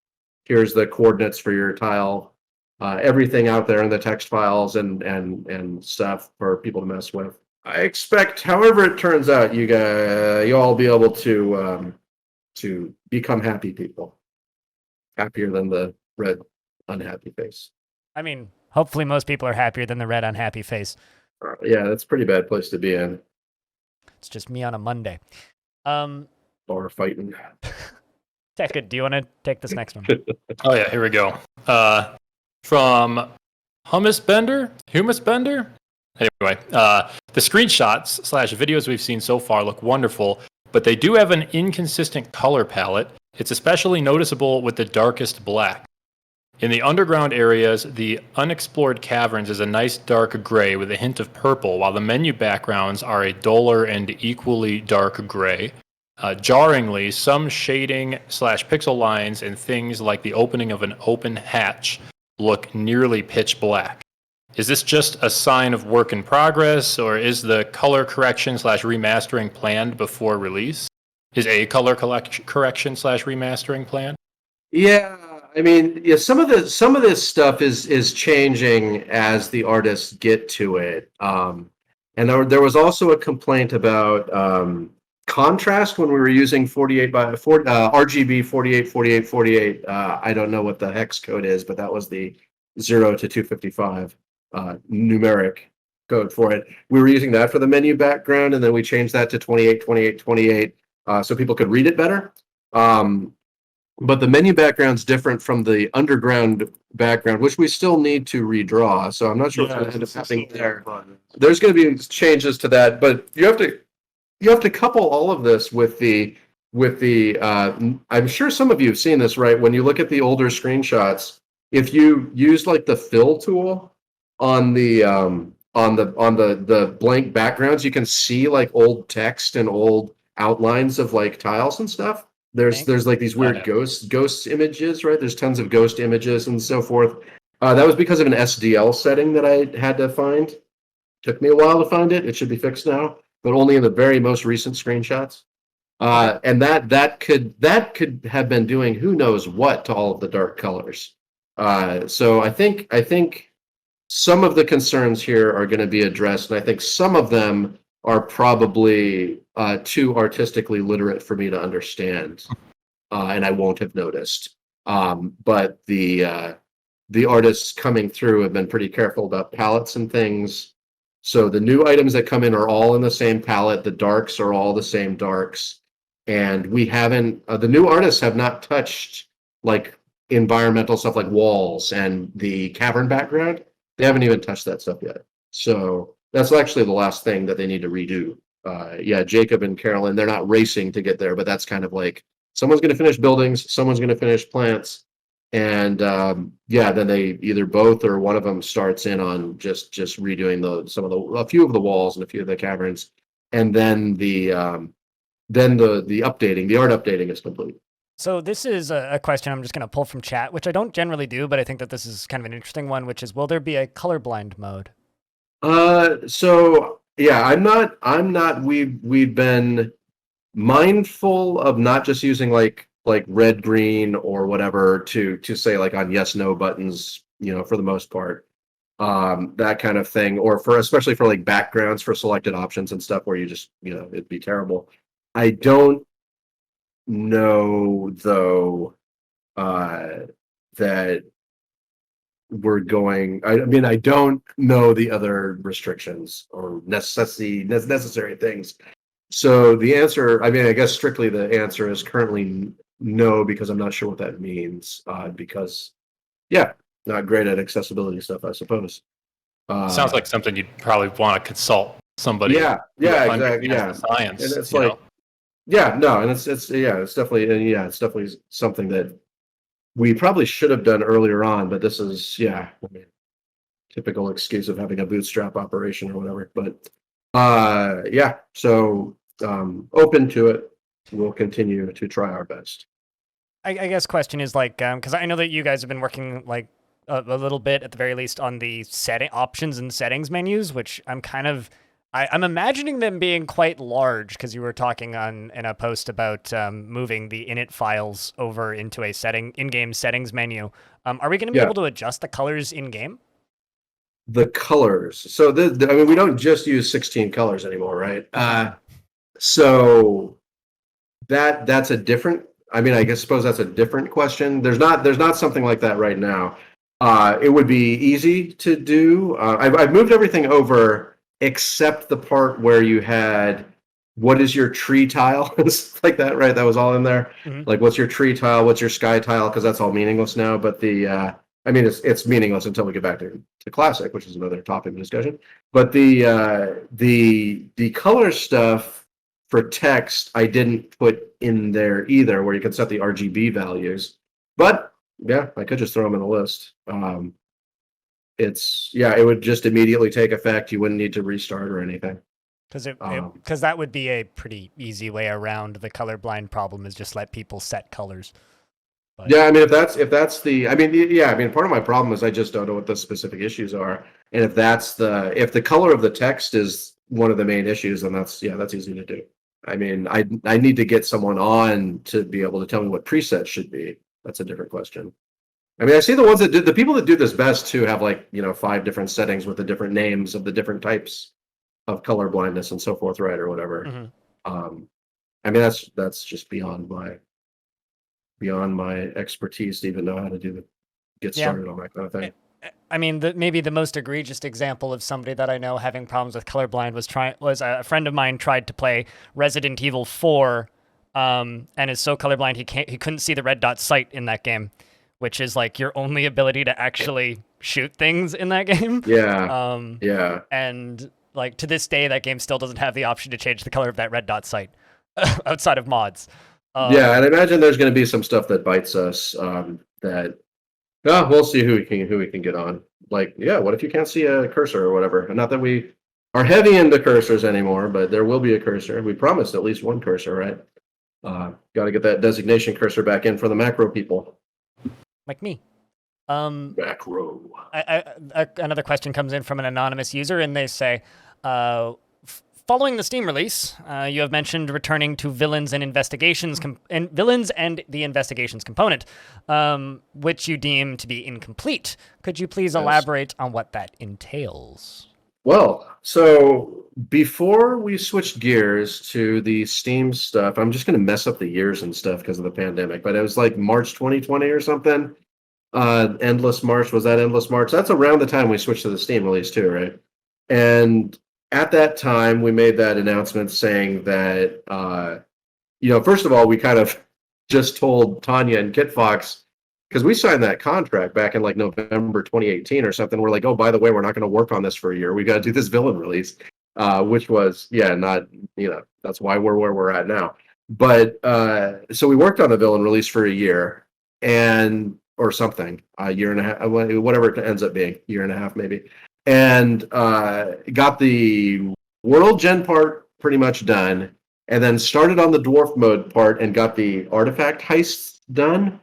here's the coordinates for your tile. Everything out there in the text files and stuff for people to mess with. I expect, however it turns out, you all be able to become happy people, happier than the red unhappy face. Hopefully most people are happier than the red unhappy face. Yeah, that's a pretty bad place to be in. It's just me on a Monday. Or fighting. Tekkud, do you want to take this next one? Oh yeah, here we go. From Humus Bender. Anyway, the screenshots / videos we've seen so far look wonderful, but they do have an inconsistent color palette. It's especially noticeable with the darkest black. In the underground areas, the unexplored caverns is a nice dark gray with a hint of purple, while the menu backgrounds are a duller and equally dark gray. Jarringly, some shading / pixel lines and things like the opening of an open hatch look nearly pitch black. Is this just a sign of work in progress, or is the color correction / remastering planned before release? Is a color correction / remastering planned? Yeah, some of this stuff is changing as the artists get to it. And there was also a complaint about contrast when we were using 48 by 4 RGB 48 48 48. I don't know what the hex code is, but that was the 0 to 255 numeric code for it. We were using that for the menu background, and then we changed that to 28 28 28 so people could read it better. But the menu background's different from the underground background, which we still need to redraw. So I'm not sure what's going to end up happening there. There's going to be changes to that, but you have to couple all of this with the. I'm sure some of you have seen this, right? When you look at the older screenshots, if you use like the fill tool on the blank backgrounds, you can see like old text and old outlines of like tiles and stuff. There's like these weird ghost images, right? There's tons of ghost images and so forth. That was because of an SDL setting that I had to find. Took me a while to find it. It should be fixed now, but only in the very most recent screenshots. And that could have been doing who knows what to all of the dark colors. So I think some of the concerns here are going to be addressed, and I think some of them are probably too artistically literate for me to understand, and I won't have noticed. But the artists coming through have been pretty careful about palettes and things. So the new items that come in are all in the same palette. The darks are all the same darks, and we haven't. The new artists have not touched like environmental stuff like walls and the cavern background. They haven't even touched that stuff yet. So that's actually the last thing that they need to redo. Yeah, Jacob and Carolyn, they're not racing to get there, but that's kind of like someone's going to finish buildings, someone's going to finish plants, and then they either both or one of them starts in on just redoing a few of the walls and a few of the caverns, and then the art updating is complete. So this is a question I'm just going to pull from chat, which I don't generally do, but I think that this is kind of an interesting one, which is, will there be a colorblind mode? So yeah, I'm not we've been mindful of not just using like red, green or whatever to say like on yes, no buttons, for the most part. That kind of thing, or for especially for like backgrounds for selected options and stuff where you just, it'd be terrible. I don't know though uh that we're going I mean I don't know the other restrictions or necessary things. So the answer, I mean, I guess strictly the answer is currently no, because I'm not sure what that means. Because yeah, not great at accessibility stuff, I suppose. Sounds Uh like something you'd probably want to consult somebody yeah, who yeah, exactly. understands Yeah. the And science, it's like, yeah, no, and it's yeah, it's definitely, and yeah, it's definitely something that we probably should have done earlier on, but this is, yeah, I mean, typical excuse of having a bootstrap operation or whatever. But yeah, so open to it. We'll continue to try our best. I guess question is like, because I know that you guys have been working like a little bit at the very least on the setting options and settings menus, which I'm imagining them being quite large because you were talking on in a post about moving the init files over into a in-game settings menu. Are we going to be Yeah, able to adjust the colors in game? the colors. So I mean, we don't just use 16 colors anymore, right? So that's a different. I mean, I guess suppose that's a different question. There's not something like that right now. It would be easy to do. I've moved everything over except the part where you had what is your tree tile and stuff like that, right? That was all in there. Mhm. Like, what's your tree tile? What's your sky tile? Because that's all meaningless now. But I mean, it's meaningless until we get back to classic, which is another topic of discussion. But the color stuff for text, I didn't put in there either, where you can set the RGB values. But yeah, I could just throw them in a list. It would just immediately take effect. You wouldn't need to restart or anything. Um, Because that would be a pretty easy way around the colorblind problem is just let people set colors. But yeah, I mean, if that's the, I mean, yeah, I mean, part of my problem is I just don't know what the specific issues are, and if the color of the text is one of the main issues, then that's easy to do. I mean, I need to get someone on to be able to tell me what presets should be. That's a different question. I mean, I see the people that do this best too have like, 5 different settings with the different names of the different types of color blindness and so forth, right, or whatever. mhm. Um, I mean, that's just beyond my expertise to even know how to get Yeah. started on that kind of thing. I mean, maybe the most egregious example of somebody that I know having problems with colorblind was a friend of mine tried to play Resident Evil 4, and is so colorblind he couldn't see the red dot sight in that game, which is like your only ability to actually shoot things in that game. Yeah, yeah, And like to this day, that game still doesn't have the option to change the color of that red dot sight outside of mods. yeah. And I imagine there's going to be some stuff that bites us. That we'll see who we can get on. Like, yeah, what if you can't see a cursor or whatever? And not that we are heavy into cursors anymore, but there will be a cursor. We promised at least one cursor, right? Got to get that designation cursor back in for the macro people. Like me. Macro. Another question comes in from an anonymous user, and they say, following the Steam release, you have mentioned returning to villains and investigations and villains and the investigations component, which you deem to be incomplete. Could you please elaborate on what that entails? Well, so before we switched gears to the Steam stuff, I'm just going to mess up the years and stuff because of the pandemic, but it was like March 2020 or something. Endless March, was that Endless March? That's around the time we switched to the Steam release too, right? And at that time, we made that announcement saying that, first of all, we kind of just told Tanya and KitFox, because we signed that contract back in like November 2018 or something. We're like, oh, by the way, we're not going to work on this for a year. We got to do this villain release, which was, not, that's why we're where we're at now. But so we worked on the villain release for a year or something, a year and a half, whatever it ends up being, year and a half maybe. And got the world gen part pretty much done, and then started on the dwarf mode part and got the artifact heists done.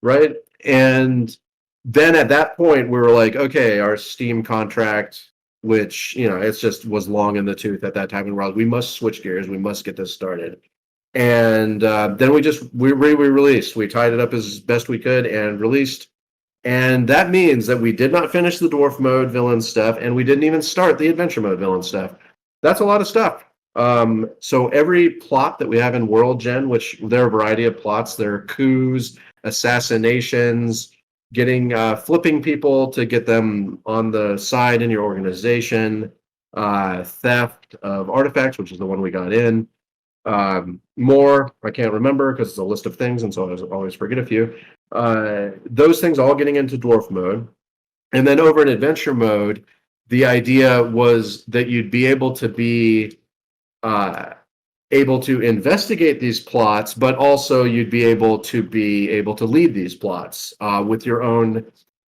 Right. And then at that point, we were like, okay, our Steam contract which, you know, it's just was long in the tooth at that time. And we're like, we must switch gears. We must get this started. And then we released. We tied it up as best we could and released. And that means that we did not finish the dwarf mode villain stuff, and we didn't even start the adventure mode villain stuff. That's a lot of stuff. So every plot that we have in World Gen, which there are a variety of plots, there are coups, assassinations, getting flipping people to get them on the side in your organization, theft of artifacts, which is the one we got in. More, I can't remember because it's a list of things, and so I always forget a few. Those things all getting into dwarf mode. And then over in adventure mode, the idea was that you'd be able to investigate these plots, but also you'd be able to lead these plots with your own,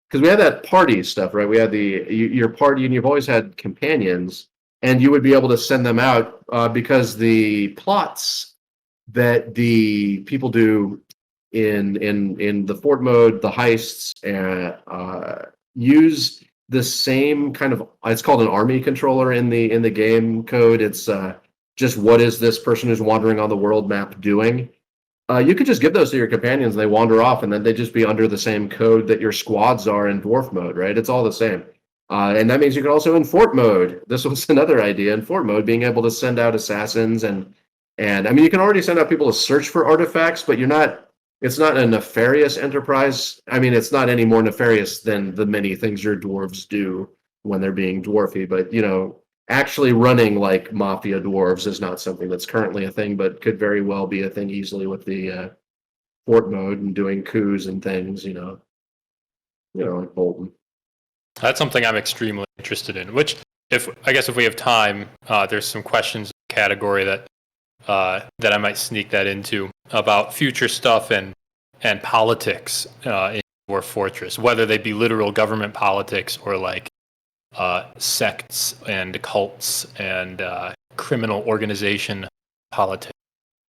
because we had that party stuff, right? We had your party, and you've always had companions, and you would be able to send them out because the plots that the people do in the fort mode, the heists, use the same kind of, it's called an army controller in the game code. It's just what is this person who's wandering on the world map doing? You could just give those to your companions, and they wander off, and then they just be under the same code that your squads are in dwarf mode, right? It's all the same. And that means you can also in fort mode. This was another idea in fort mode, being able to send out assassins and I mean, you can already send out people to search for artifacts, but it's not a nefarious enterprise. I mean, it's not any more nefarious than the many things your dwarves do when they're being dwarfy. But, you know, actually running like mafia dwarves is not something that's currently a thing, but could very well be a thing easily with the fort mode and doing coups and things, you know, like Bolton. That's something I'm extremely interested in, which if we have time, there's some questions in the category that I might sneak that into about future stuff and politics in Dwarf Fortress, whether they be literal government politics or like sects and cults and criminal organization politics.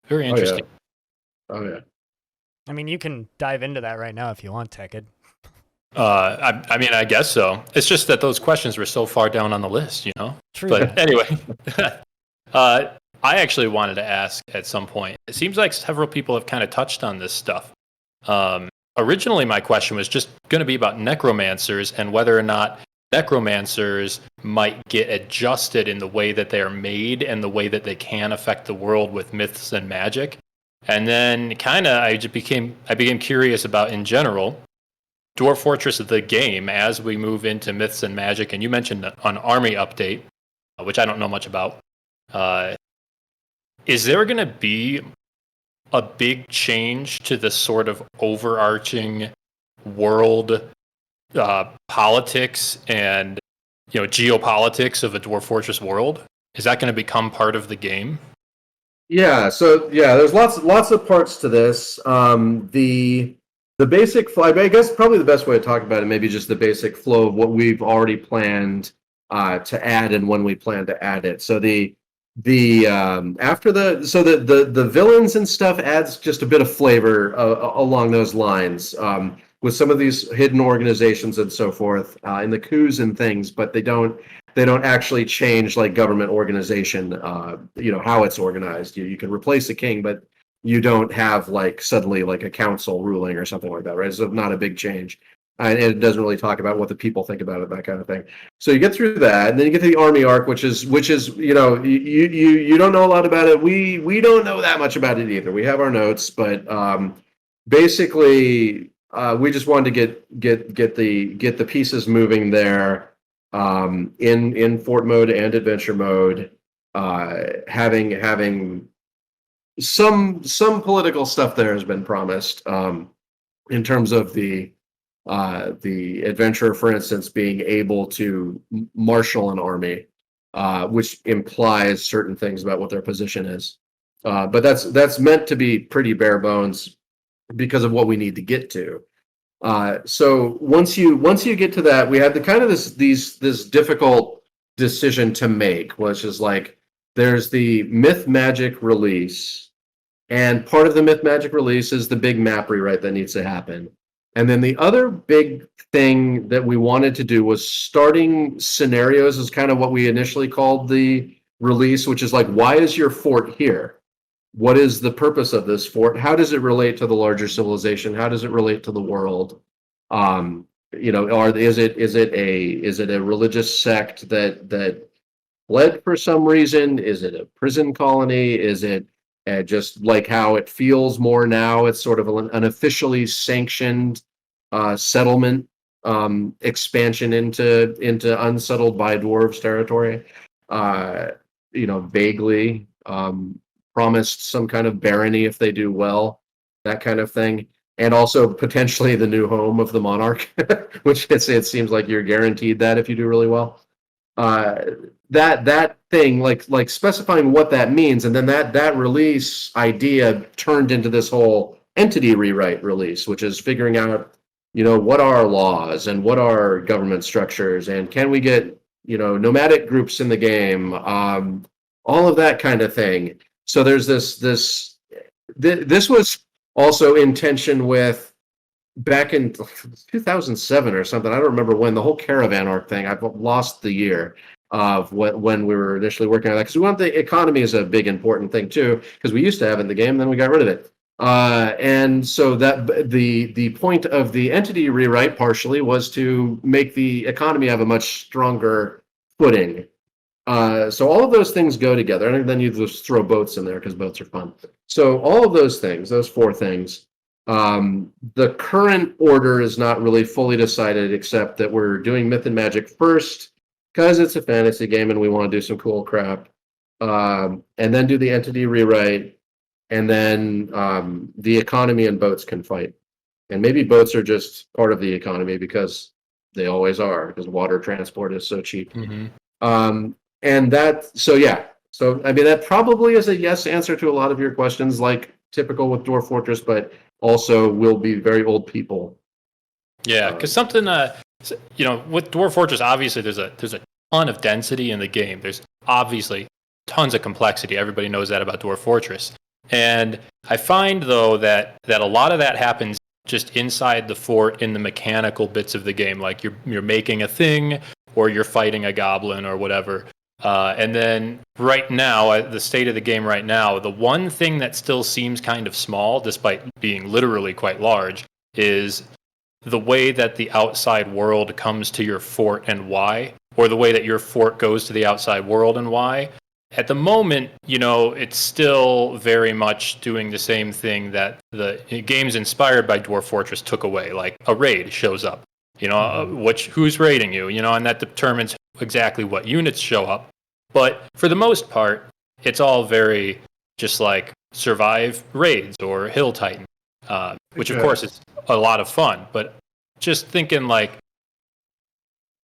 Very interesting. Oh yeah. I mean, you can dive into that right now if you want, Tekkud. I mean, I guess so. It's just that those questions were so far down on the list, you know? True. But anyway, I actually wanted to ask at some point. It seems like several people have kind of touched on this stuff. Originally, my question was just going to be about necromancers and whether or not necromancers might get adjusted in the way that they are made and the way that they can affect the world with myths and magic. And then I became curious about, in general, Dwarf Fortress the game as we move into myths and magic. And you mentioned an army update, which I don't know much about. Is there going to be a big change to the sort of overarching world politics and geopolitics of a Dwarf Fortress world? Is that going to become part of the game? Yeah. So there's lots of parts to this. The basic flow, I guess probably the best way to talk about it, maybe just the basic flow of what we've already planned to add and when we plan to add it. So the villains and stuff adds just a bit of flavor along those lines with some of these hidden organizations and so forth in the coups and things, but they don't actually change like government organization, how it's organized. You can replace a king, but you don't have like suddenly like a council ruling or something like that, right? So not a big change. And it doesn't really talk about what the people think about it, that kind of thing. So you get through that, and then you get to the army arc, which is you don't know a lot about it. We don't know that much about it either. We have our notes, but basically we just wanted to get the pieces moving there in fort mode and adventure mode, having some political stuff there has been promised in terms of the adventurer, for instance, being able to marshal an army, which implies certain things about what their position is. But that's meant to be pretty bare bones because of what we need to get to. So once you get to that, we had the kind of this difficult decision to make, which is like there's the Myth Magic release, and part of the Myth Magic release is the big map rewrite that needs to happen. And then the other big thing that we wanted to do was starting scenarios is kind of what we initially called the release, which is like, why is your fort here? What is the purpose of this fort? How does it relate to the larger civilization? How does it relate to the world? Is it a religious sect that fled for some reason? Is it a prison colony? Is it just like how it feels more now? It's sort of an unofficially sanctioned settlement expansion into unsettled by dwarves territory. Vaguely promised some kind of barony if they do well, that kind of thing. And also potentially the new home of the monarch, which it seems like you're guaranteed that if you do really well. That thing, like specifying what that means, and then that release idea turned into this whole entity rewrite release, which is figuring out, what are laws and what are government structures, and can we get, nomadic groups in the game, all of that kind of thing. So there's this was also in tension with back in 2007 or something. I don't remember when, the whole caravan arc thing. I've lost the year of when we were initially working on that, because we want the economy is a big important thing too, because we used to have it in the game, then we got rid of it. And so that the point of the entity rewrite partially was to make the economy have a much stronger footing. So all of those things go together, and then you just throw boats in there because boats are fun. So all of those things, those four things, the current order is not really fully decided, except that we're doing Myth and Magic first because it's a fantasy game and we want to do some cool crap, and then do the entity rewrite, and then the economy and boats can fight. And maybe boats are just part of the economy because they always are, because water transport is so cheap. Mm-hmm. And that, so yeah. So, I mean, that probably is a yes answer to a lot of your questions, like typical with Dwarf Fortress, but also will be very old people. Yeah, because something, with Dwarf Fortress, obviously there's a ton of density in the game. There's obviously tons of complexity. Everybody knows that about Dwarf Fortress. And I find, though, that a lot of that happens just inside the fort in the mechanical bits of the game, like you're making a thing or you're fighting a goblin or whatever. And then right now, the state of the game right now, the one thing that still seems kind of small, despite being literally quite large, is the way that the outside world comes to your fort and why, or the way that your fort goes to the outside world and why. At the moment, it's still very much doing the same thing that the games inspired by Dwarf Fortress took away, like a raid shows up, who's raiding you, and that determines exactly what units show up. But for the most part, it's all very just like survive raids or Hill Titan, which of course is a lot of fun. But just thinking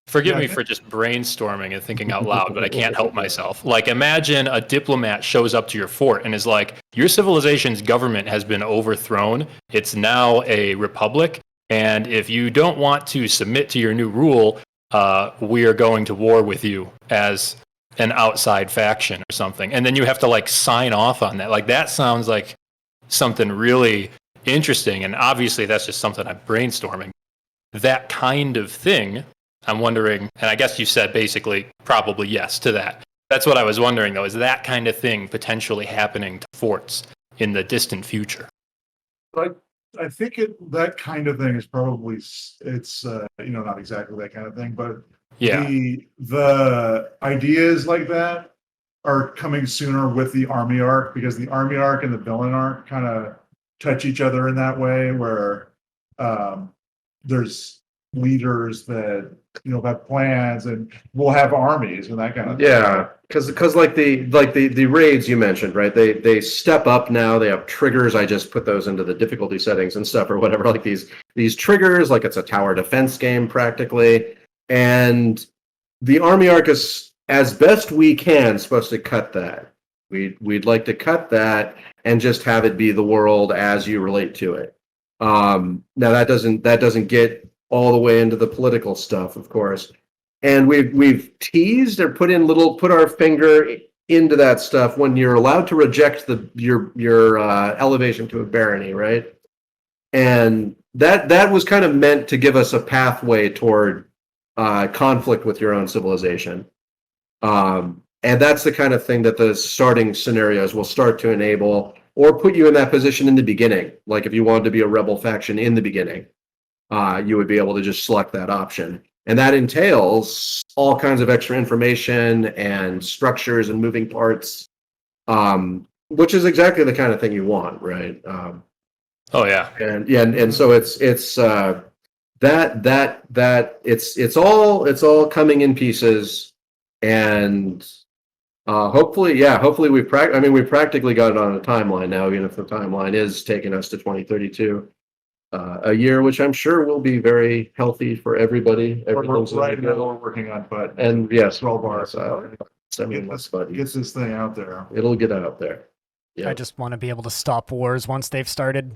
forgive me for just brainstorming and thinking out loud, but I can't help myself. Like, imagine a diplomat shows up to your fort and is like, your civilization's government has been overthrown. It's now a republic. And if you don't want to submit to your new rule, we are going to war with you as an outside faction or something. And then you have to sign off on that. Like, that sounds like something really interesting. And obviously that's just something I'm brainstorming. That kind of thing, I'm wondering, and I guess you said basically probably yes to that. That's what I was wondering, though, is that kind of thing potentially happening to forts in the distant future? I think that kind of thing is probably, it's not exactly that kind of thing, but yeah, the ideas like that are coming sooner with the army arc, because the army arc and the villain arc kind of touch each other in that way, where there's leaders that have plans and will have armies and that kind of thing. Yeah, because the raids you mentioned, right? They step up now. They have triggers. I just put those into the difficulty settings and stuff or whatever. Like these triggers, like it's a tower defense game practically. And the army arc is, as best we can, supposed to cut that. We'd like to cut that and just have it be the world as you relate to it. Now that doesn't get all the way into the political stuff, of course. And we've teased or put our finger into that stuff when you're allowed to reject your elevation to a barony, right? And that was kind of meant to give us a pathway toward conflict with your own civilization. And that's the kind of thing that the starting scenarios will start to enable or put you in that position in the beginning. Like if you wanted to be a rebel faction in the beginning, you would be able to just select that option. And that entails all kinds of extra information and structures and moving parts, which is exactly the kind of thing you want, right? Oh yeah. And so it's it's all coming in pieces, and hopefully we practically got it on a timeline now, even if the timeline is taking us to 2032, a year which I'm sure will be very healthy for everybody. Everything's Right now we're working on button. and yes, Scroll bar. gets This thing out there. it'll get out there. Yeah. I just want to be able to stop wars once they've started.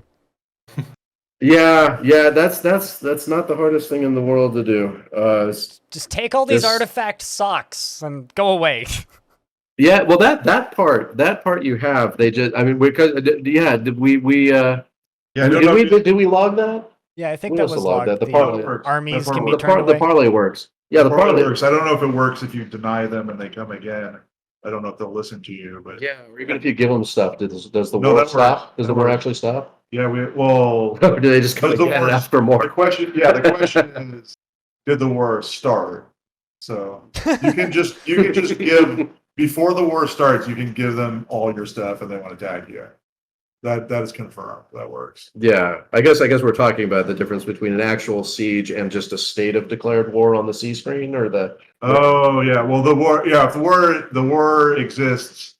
Yeah, that's not the hardest thing in the world to do. Just take all these This- artifact socks and go away. Yeah, well, that part you have. They just, I mean, because did we Yeah, I don't know if you- did we log that? Yeah, I think We that must was have logged logged. that. The The parlay armies the can be parlay- turned away. The parlay works. Yeah, the parlay works. I don't know if it works if you deny them and they come again. I don't know if they'll listen to you, but Yeah, or even if you give them stuff, does the No, war that works. stop? Does the That war works. actually stop? yeah, Or do they just come Does the again war- after the more? question is, did the war start? So you can just give before the war starts, you can give them all your stuff and they want to attack you. That is confirmed. That works. Yeah, I guess we're talking about the difference between an actual siege and just a state of declared war on the C screen, or the. Oh yeah, well if the war exists,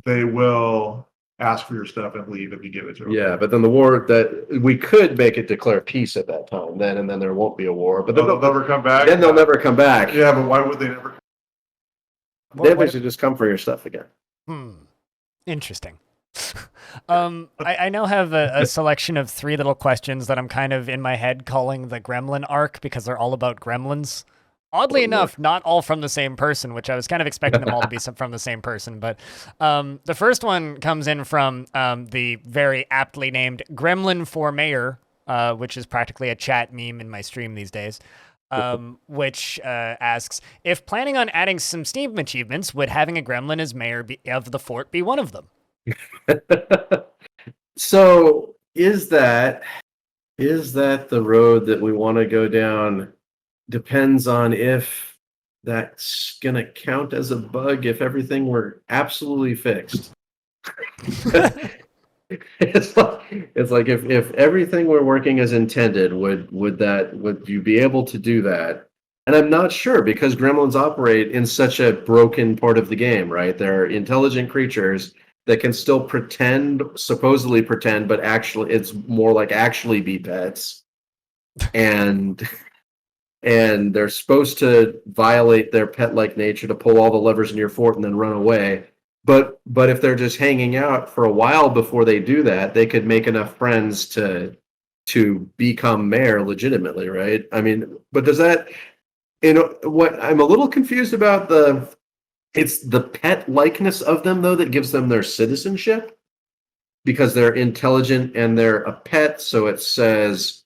they will ask for your stuff and leave if you give it to them. Yeah, but then the war, that we could make it declare peace at that time, and then there won't be a war. But then They'll never come back. then they'll never come back. Yeah, but why would they never? Then they should just come for your stuff again. Interesting. I now have a selection of 3 little questions that I'm kind of in my head calling the gremlin arc because they're all about gremlins. Oddly enough, not all from the same person, which I was kind of expecting them all to be from the same person. But the first one comes in from the very aptly named Gremlin for Mayor, which is practically a chat meme in my stream these days, which asks, if planning on adding some Steam achievements, would having a gremlin as mayor of the fort be one of them? So is that the road that we want to go down? Depends on if that's gonna count as a bug if everything were absolutely fixed. It's like if everything were working as intended, would you be able to do that? And I'm not sure, because gremlins operate in such a broken part of the game, right? They're intelligent creatures that can still supposedly pretend, but actually it's more like actually be pets. And they're supposed to violate their pet-like nature to pull all the levers in your fort and then run away. But if they're just hanging out for a while before they do that, they could make enough friends to become mayor legitimately, right? I mean, but does that, what I'm a little confused about, it's the pet likeness of them though that gives them their citizenship, because they're intelligent and they're a pet, so it says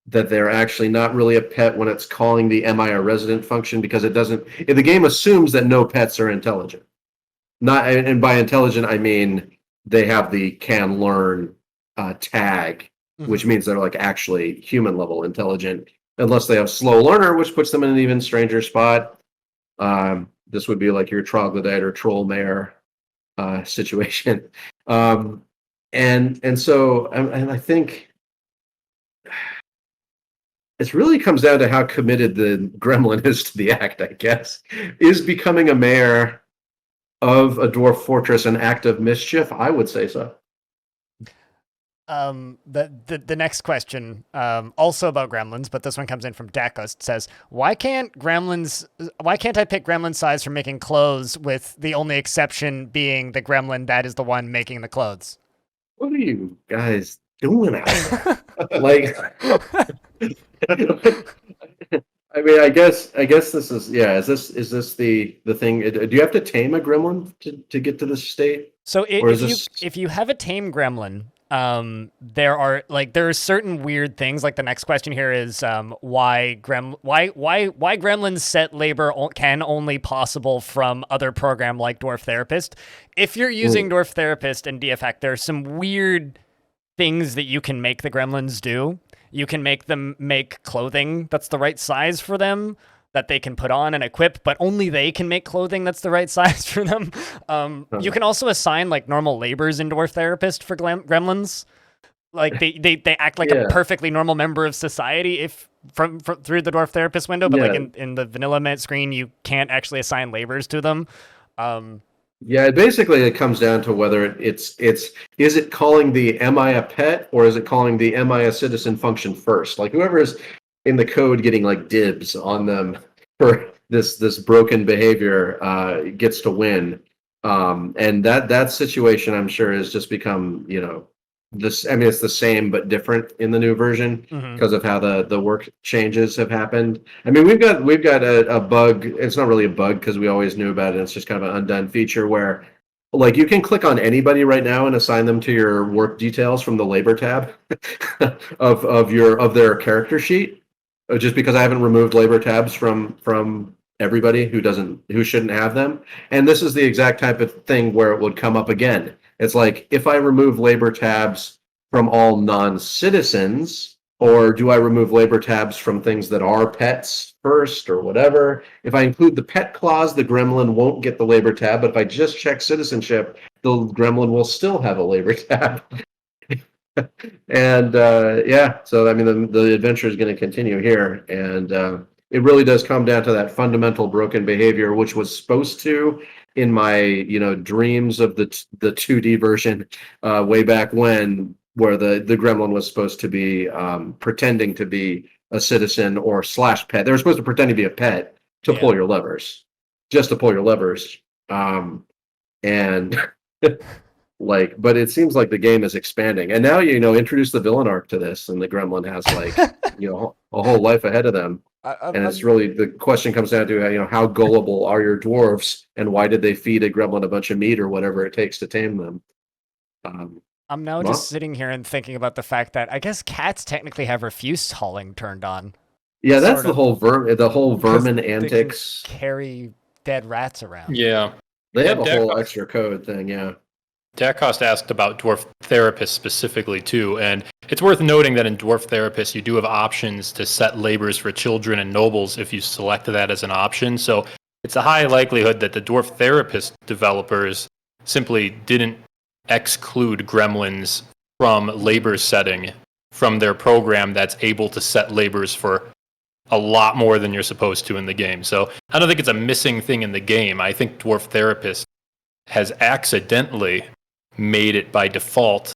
that they're actually not really a pet when it's calling the "am I a resident" function, because it doesn't. The game assumes that no pets are intelligent. Not, and by intelligent I mean they have the can learn tag, which means they're like actually human level intelligent, unless they have slow learner, which puts them in an even stranger spot. This would be like your troglodyte or troll mare situation, and so I think it really comes down to how committed the gremlin is to the act, I guess. Is becoming a mayor of a dwarf fortress an act of mischief? I would say so. The next question, also about gremlins, but this one comes in from Dekkuds, says, why can't I pick gremlin size for making clothes, with the only exception being the gremlin that is the one making the clothes? What are you guys doing out there? Like, I mean, I guess this is, yeah. Is this the thing? Do you have to tame a gremlin to get to this state? So Or is if you have a tame gremlin, there are certain weird things. Like the next question here is why gremlins set labor can only possible from other program like Dwarf Therapist. If you're using Dwarf Therapist and DFX, there's some weird things that you can make the gremlins do. You can make them make clothing that's the right size for them, that they can put on and equip, but only they can make clothing that's the right size for them. You can also assign like normal labors in Dwarf Therapist for gremlins. Like they act like a perfectly normal member of society if from through the Dwarf Therapist window, but like in the vanilla screen, you can't actually assign labors to them. Basically it comes down to whether is it calling the am I a pet or is it calling the am I a citizen function first? Like whoever is in the code getting like dibs on them for this broken behavior gets to win. And that situation I'm sure has just become, this, I mean, it's the same but different in the new version because of how the work changes have happened. I mean, we've got a bug. It's not really a bug because we always knew about it. It's just kind of an undone feature where, like, you can click on anybody right now and assign them to your work details from the labor tab of their character sheet. Just because I haven't removed labor tabs from everybody who shouldn't have them, and this is the exact type of thing where it would come up again. It's like, if I remove labor tabs from all non-citizens, or do I remove labor tabs from things that are pets first or whatever? If I include the pet clause, the gremlin won't get the labor tab, but if I just check citizenship, the gremlin will still have a labor tab. And so I mean, the adventure is going to continue here, and it really does come down to that fundamental broken behavior, which was supposed to, in my dreams of the 2D version way back when, where the gremlin was supposed to be pretending to be a citizen or / pet. They were supposed to pretend to be a pet to pull your levers, just to pull your levers, and. But it seems like the game is expanding, and now introduce the villain arc to this, and the gremlin has a whole life ahead of them. And it's really, the question comes down to how gullible are your dwarves, and why did they feed a gremlin a bunch of meat or whatever it takes to tame them? I'm now just sitting here and thinking about the fact that I guess cats technically have refuse hauling turned on. Yeah, that's the whole vermin antics. They can carry dead rats around. Yeah, they have a whole extra code thing. Yeah. Dacost asked about Dwarf Therapist specifically too, and it's worth noting that in Dwarf Therapist you do have options to set labors for children and nobles if you select that as an option. So it's a high likelihood that the Dwarf Therapist developers simply didn't exclude gremlins from labor setting from their program that's able to set labors for a lot more than you're supposed to in the game. So I don't think it's a missing thing in the game. I think Dwarf Therapist has accidentally made it by default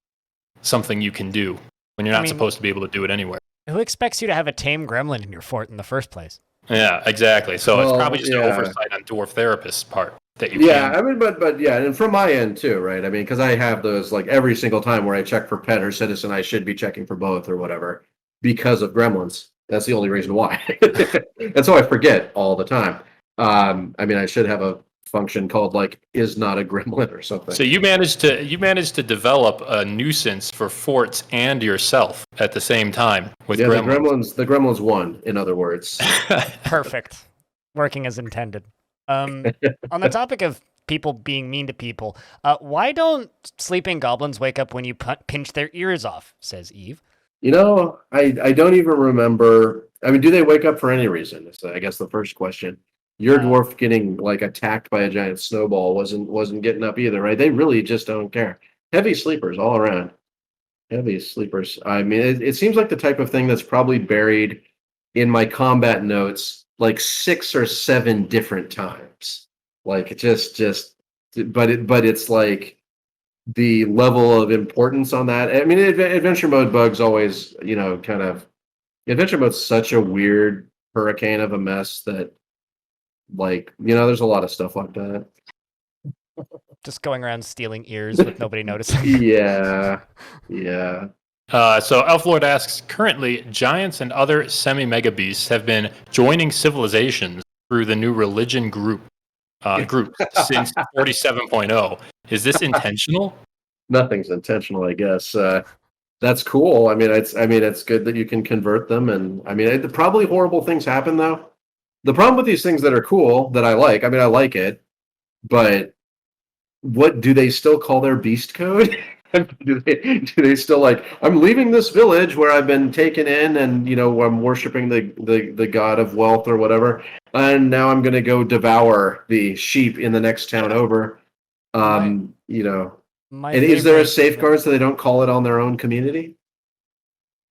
something you can do when you're not supposed to be able to do it anywhere. Who expects you to have a tame gremlin in your fort in the first place? Yeah, exactly. So it's probably just an oversight on Dwarf Therapist's part that you can. I mean, but and from my end too, right? I mean, because I have those, like, every single time where I check for pet or citizen, I should be checking for both or whatever because of gremlins. That's the only reason why. And so I forget all the time. I mean, I should have a function called is not a gremlin or something. So you managed to develop a nuisance for forts and yourself at the same time with gremlins. The gremlins won, in other words. Perfect. Working as intended. On the topic of people being mean to people, why don't sleeping goblins wake up when you pinch their ears off, says Eve. I don't even remember. I mean, do they wake up for any reason? Is I guess the first question. Your dwarf getting attacked by a giant snowball wasn't getting up either, right? They really just don't care. Heavy sleepers all around. Heavy sleepers. I mean, it seems like the type of thing that's probably buried in my combat notes 6 or 7 different times. But it's like the level of importance on that. I mean, adventure mode bugs always, kind of. Adventure mode's such a weird hurricane of a mess that. There's a lot of stuff like that. Just going around stealing ears with nobody noticing. Yeah. So Elflord asks, currently, giants and other semi-mega beasts have been joining civilizations through the new religion group since 47.0. Is this intentional? nothing's intentional, I guess. That's cool. I mean, it's good that you can convert them, and I mean, probably horrible things happen though. The problem with these things that are cool that I like, I mean, I like it, but what do they still call their beast code? do they still like, I'm leaving this village where I've been taken in, and I'm worshiping the god of wealth or whatever, and now I'm going to go devour the sheep in the next town over. My And is there a favorite- safeguard so they don't call it on their own community?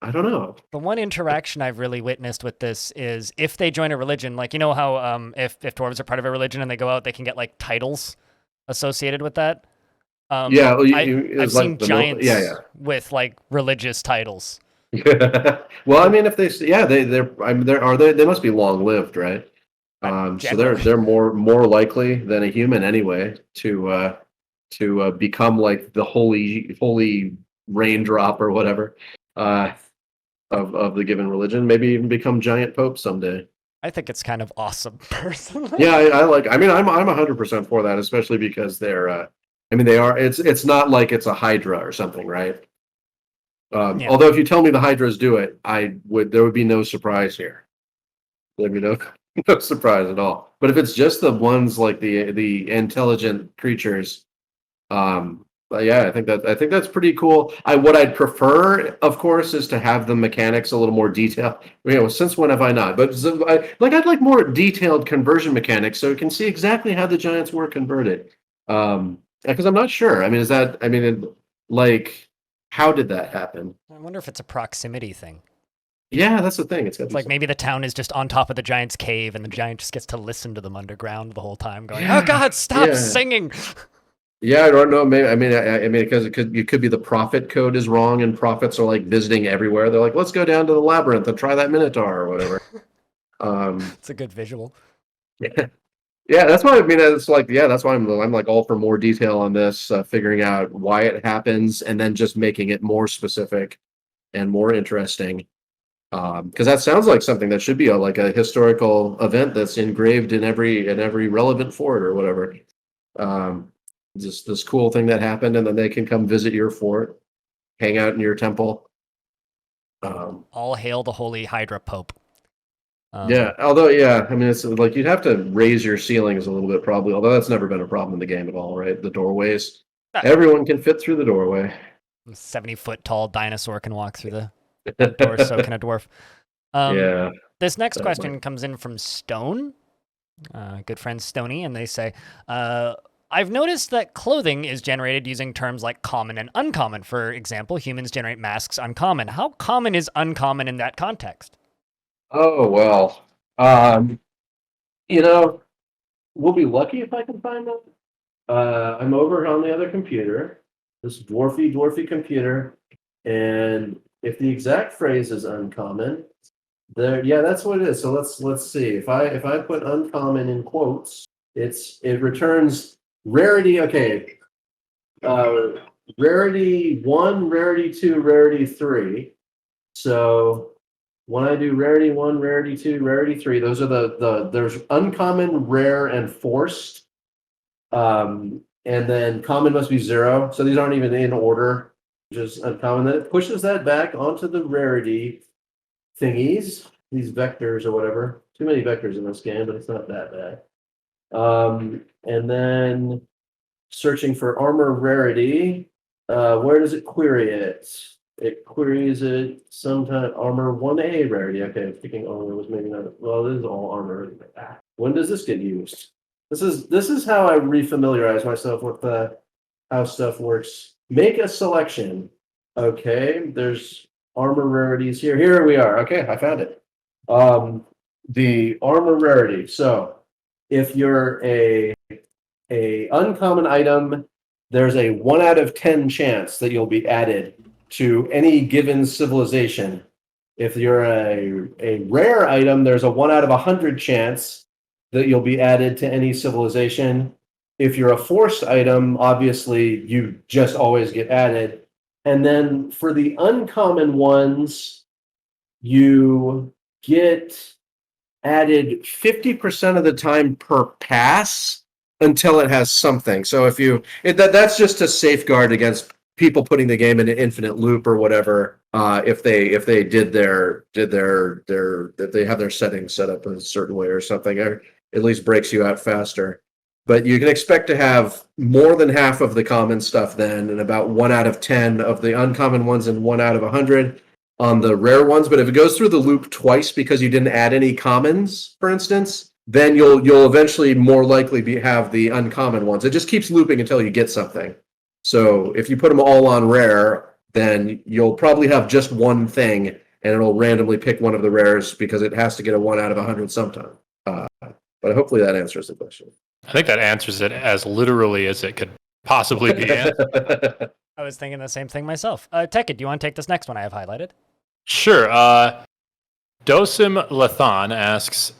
I don't know. The one interaction I've really witnessed with this is if they join a religion, like how if dwarves are part of a religion and they go out, they can get like titles associated with that. Yeah, I've seen giants with like religious titles. Well, I mean, if they must be long lived, right? So they're more likely than a human anyway to become like the holy raindrop or whatever of the given religion. Maybe even become giant pope someday. I think it's kind of awesome, personally. Yeah, I mean, I'm 100% for that, especially because they're. I mean, they are. It's not like it's a Hydra or something, right? Yeah. Although, if you tell me the Hydras do it, there would be no surprise here. There'd be no surprise at all. But if it's just the ones like the intelligent creatures, but yeah, I think that's pretty cool. What I'd prefer, of course, is to have the mechanics a little more detailed. Since when have I not? But I'd like more detailed conversion mechanics so we can see exactly how the giants were converted. Because I'm not sure. I mean, how did that happen? I wonder if it's a proximity thing. Yeah, that's the thing. It's like maybe the town is just on top of the giant's cave, and the giant just gets to listen to them underground the whole time, going, "Oh God, stop singing!" Yeah, I don't know. Maybe I mean because it could be the prophet code is wrong, and prophets are like visiting everywhere. They're like, let's go down to the labyrinth and try that minotaur or whatever. It's a good visual. Yeah, that's why I mean. It's like, that's why I'm like all for more detail on this, figuring out why it happens, and then just making it more specific and more interesting. Because that sounds like something that should be like a historical event that's engraved in every relevant fort or whatever. Just this cool thing that happened, and then they can come visit your fort, hang out in your temple. All hail the holy Hydra Pope. I mean, it's like you'd have to raise your ceilings a little bit, probably. Although that's never been a problem in the game at all, right? The doorways, everyone can fit through the doorway. A 70-foot tall dinosaur can walk through the door, so can a dwarf. This next question comes in from Stone, good friend Stony, and they say, I've noticed that clothing is generated using terms like common and uncommon. For example, humans generate masks uncommon. How common is uncommon in that context? Oh, well, we'll be lucky if I can find that. I'm over on the other computer, this dwarfy computer, and if the exact phrase is uncommon, that's what it is. So let's see. If I put uncommon in quotes, it returns rarity. Okay, rarity 1, rarity 2, rarity 3. So when I do rarity 1, rarity 2, rarity 3, those are there's uncommon, rare, and forced. And then common must be 0. So these aren't even in order, just uncommon. Then it pushes that back onto the rarity thingies, these vectors or whatever. Too many vectors in this game, but it's not that bad. And then searching for armor rarity, where does it query it? It queries it sometime armor 1A rarity. Okay, picking armor was maybe not. Well, this is all armor. When does this get used? This is how I refamiliarize myself with how stuff works. Make a selection. Okay, there's armor rarities here. Here we are. Okay, I found it. The armor rarity. So if you're a uncommon item, there's a 1 out of 10 chance that you'll be added to any given civilization. If you're a rare item, there's a 1 out of 100 chance that you'll be added to any civilization. If you're a forced item, obviously you just always get added. And then for the uncommon ones, you get added 50% of the time per pass until it has something. So if that's just to safeguard against people putting the game in an infinite loop or whatever, if they if they have their settings set up in a certain way or something, or at least breaks you out faster. But you can expect to have more than half of the common stuff then, and about 1 out of 10 of the uncommon ones, and 1 out of 100 on the rare ones. But if it goes through the loop twice because you didn't add any commons, for instance, then you'll eventually more likely have the uncommon ones. It just keeps looping until you get something. So if you put them all on rare, then you'll probably have just one thing, and it'll randomly pick one of the rares because it has to get a 1 out of 100 sometime. But hopefully that answers the question. I think that answers it as literally as it could possibly be answered. I was thinking the same thing myself. Tekkud, do you want to take this next one I have highlighted? Sure. Dosim Lathan asks,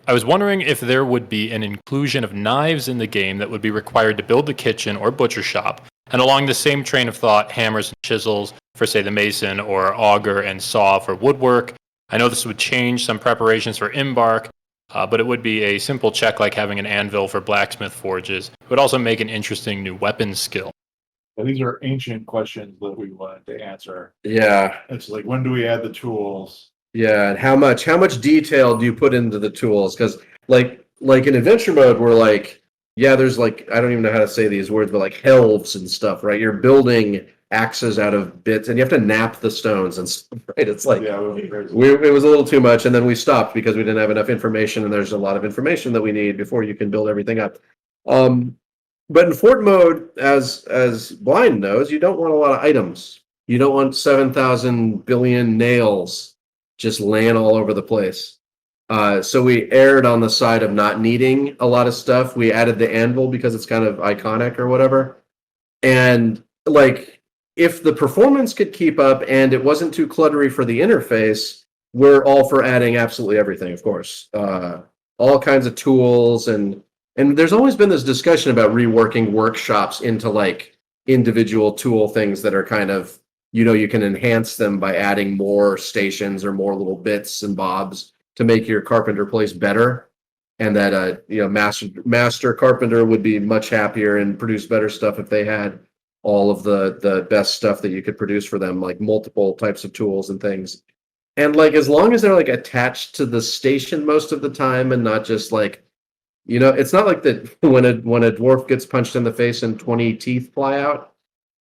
I was wondering if there would be an inclusion of knives in the game that would be required to build the kitchen or butcher shop, and along the same train of thought, hammers and chisels for, say, the mason, or auger and saw for woodwork. I know this would change some preparations for embark, but it would be a simple check like having an anvil for blacksmith forges. It would also make an interesting new weapon skill. Well, these are ancient questions that we wanted to answer. Yeah. It's like, when do we add the tools? Yeah, and how much detail do you put into the tools? Because like in adventure mode, we're like, yeah, there's like, I don't even know how to say these words, but like helves and stuff, right? You're building axes out of bits, and you have to nap the stones and stuff, right? It's like, Yeah, it was a little too much, and then we stopped because we didn't have enough information, and there's a lot of information that we need before you can build everything up. But in fort mode, as Blind knows, you don't want a lot of items. You don't want 7,000 billion nails just laying all over the place. So we erred on the side of not needing a lot of stuff. We added the anvil because it's kind of iconic or whatever. And like, if the performance could keep up and it wasn't too cluttery for the interface, we're all for adding absolutely everything, of course. All kinds of tools, and there's always been this discussion about reworking workshops into like individual tool things that are kind of, you can enhance them by adding more stations or more little bits and bobs to make your carpenter place better. And that master carpenter would be much happier and produce better stuff if they had all of the best stuff that you could produce for them, like multiple types of tools and things. And like, as long as they're like attached to the station most of the time and not just like, it's not like that when a dwarf gets punched in the face and 20 teeth fly out.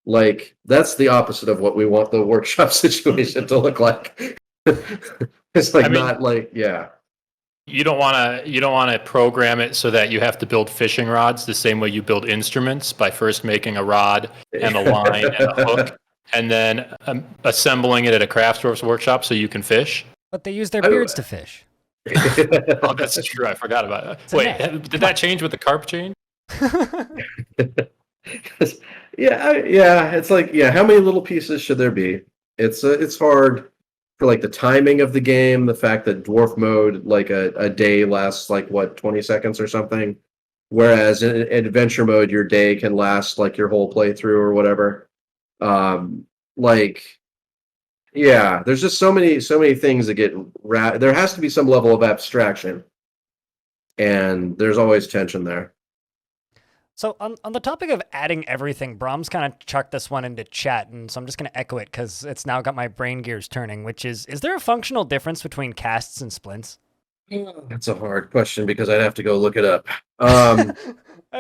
Like, that's the opposite of what we want the workshop situation to look like. It's like, not like, yeah. You don't want to program it so that you have to build fishing rods the same way you build instruments, by first making a rod and a line and a hook, and then assembling it at a craftsman's workshop so you can fish. But they use their beards to fish. Oh, that's true. I forgot about it. Wait, did that change with the carp chain? Yeah. It's like, how many little pieces should there be? It's hard for like the timing of the game, the fact that dwarf mode, like a day lasts like 20 seconds or something, whereas in adventure mode your day can last like your whole playthrough or whatever. There's just so many things that get there has to be some level of abstraction, and there's always tension there. So on the topic of adding everything, Brahms kind of chucked this one into chat, and so I'm just going to echo it because it's now got my brain gears turning, which is there a functional difference between casts and splints? That's a hard question because I'd have to go look it up. I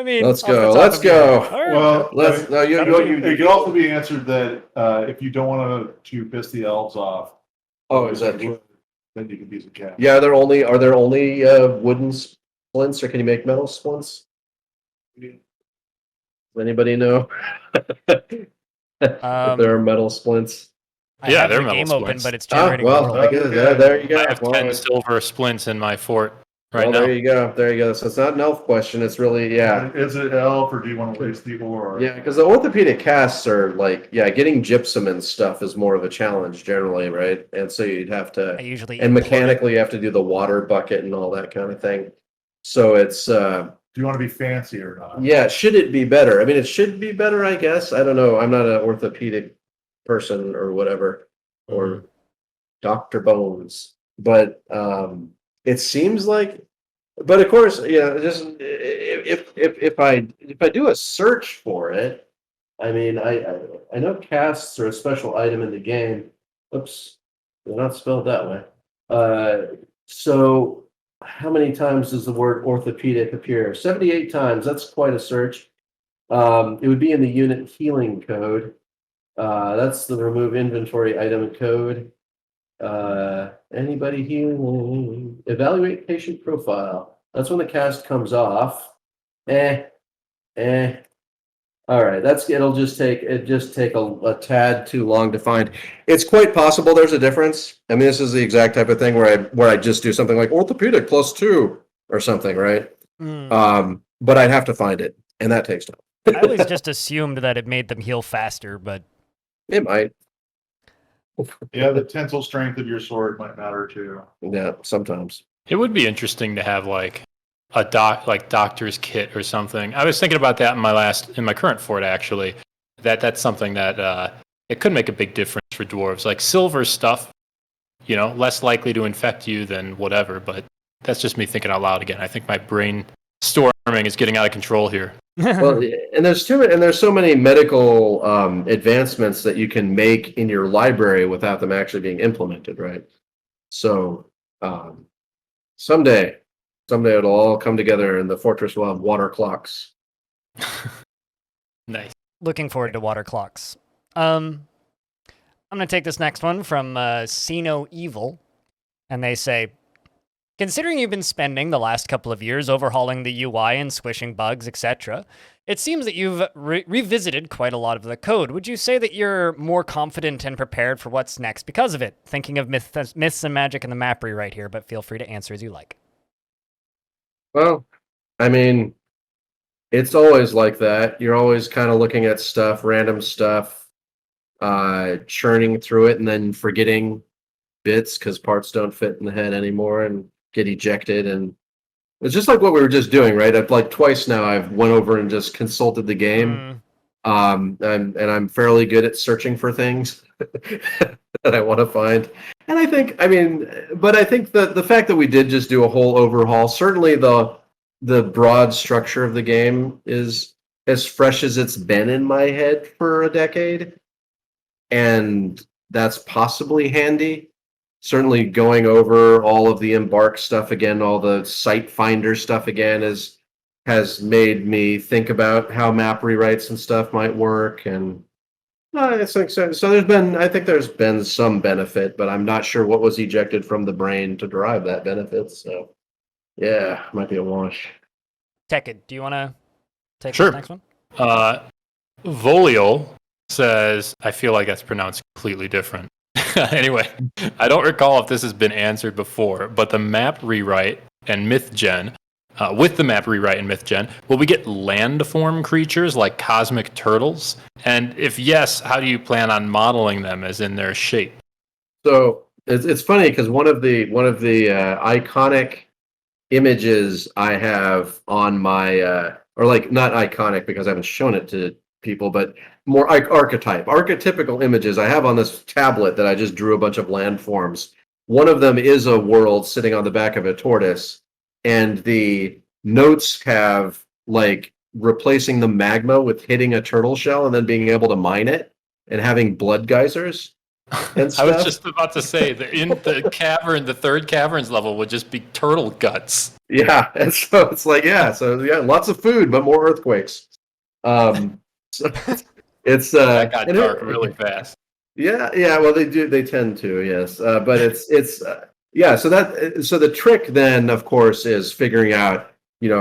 mean, let's go. Well, you it could also be answered that if you don't want to piss the elves off, is that then you can use a cat. Yeah, are there only wooden splints, or can you make metal splints? Does anybody know? If there are metal splints. I have they're the metal game splints. open, but it's generating. I guess, there you go. I have 10 silver splints in my fort now. There you go. So it's not an elf question. It's really, Is it elf, or do you want to waste the ore? Yeah, because the orthopedic casts are like, getting gypsum and stuff is more of a challenge generally, right? And so you'd have to, and mechanically you have to do the water bucket and all that kind of thing. So it's, do you want to be fancy or not? Yeah, should it be better? I mean, it should be better, I guess. I don't know. I'm not an orthopedic person or whatever, or Dr. Bones, but it seems like. But of course, just if I do a search for it, I mean, I know casts are a special item in the game. Oops, they're not spelled that way. So how many times does the word orthopedic appear? 78 times. That's quite a search. It would be in the unit healing code. That's the remove inventory item code. Anybody healing? Evaluate patient profile. That's when the cast comes off. Eh. All right, it'll just take a tad too long to find. It's quite possible there's a difference. I mean, this is the exact type of thing where I just do something like orthopedic +2 or something, right? But I'd have to find it, and that takes time. I always just assumed that it made them heal faster, but It might. Yeah, the tensile strength of your sword might matter too. Yeah, sometimes. It would be interesting to have like a doctor's kit or something. I was thinking about that in my current fort actually. That's something that it could make a big difference for dwarves. Like silver stuff, less likely to infect you than whatever. But that's just me thinking out loud again. I think my brain storming is getting out of control here. Well, and there's so many medical advancements that you can make in your library without them actually being implemented, right? So someday it'll all come together, and the fortress will have water clocks. Nice. Looking forward to water clocks. I'm going to take this next one from Sino Evil, and they say, considering you've been spending the last couple of years overhauling the UI and squishing bugs, etc., it seems that you've revisited quite a lot of the code. Would you say that you're more confident and prepared for what's next because of it? Thinking of myths and magic and the map rewrite here, but feel free to answer as you like. Well, I mean, it's always like that. You're always kind of looking at stuff, random stuff, churning through it and then forgetting bits because parts don't fit in the head anymore and get ejected. And it's just like what we were just doing, right? I've like twice now I've went over and just consulted the game. And I'm fairly good at searching for things that I want to find. And I think the fact that we did just do a whole overhaul, certainly the broad structure of the game is as fresh as it's been in my head for a decade. And that's possibly handy. Certainly going over all of the embark stuff again, all the site finder stuff again has made me think about how map rewrites and stuff might work. And I think so. So I think there's been some benefit, but I'm not sure what was ejected from the brain to derive that benefit. So yeah, might be a wash. Tekkud, do you want to take Sure. the next one? Volio says, I feel like that's pronounced completely different. Anyway, I don't recall if this has been answered before, but the map rewrite and myth gen, with the map rewrite and myth gen, will we get landform creatures like cosmic turtles? And if yes, how do you plan on modeling them as in their shape? So it's funny because one of the iconic images I have on my or like not iconic because I haven't shown it to people, but more archetypical images I have on this tablet that I just drew a bunch of landforms. One of them is a world sitting on the back of a tortoise, and the notes have like replacing the magma with hitting a turtle shell and then being able to mine it and having blood geysers and stuff. I was just about to say that in the cavern, the third caverns level would just be turtle guts. Yeah, and so it's like lots of food but more earthquakes. So it's that got dark really fast. Yeah, well they tend to, yes. But it's so the trick then of course is figuring out,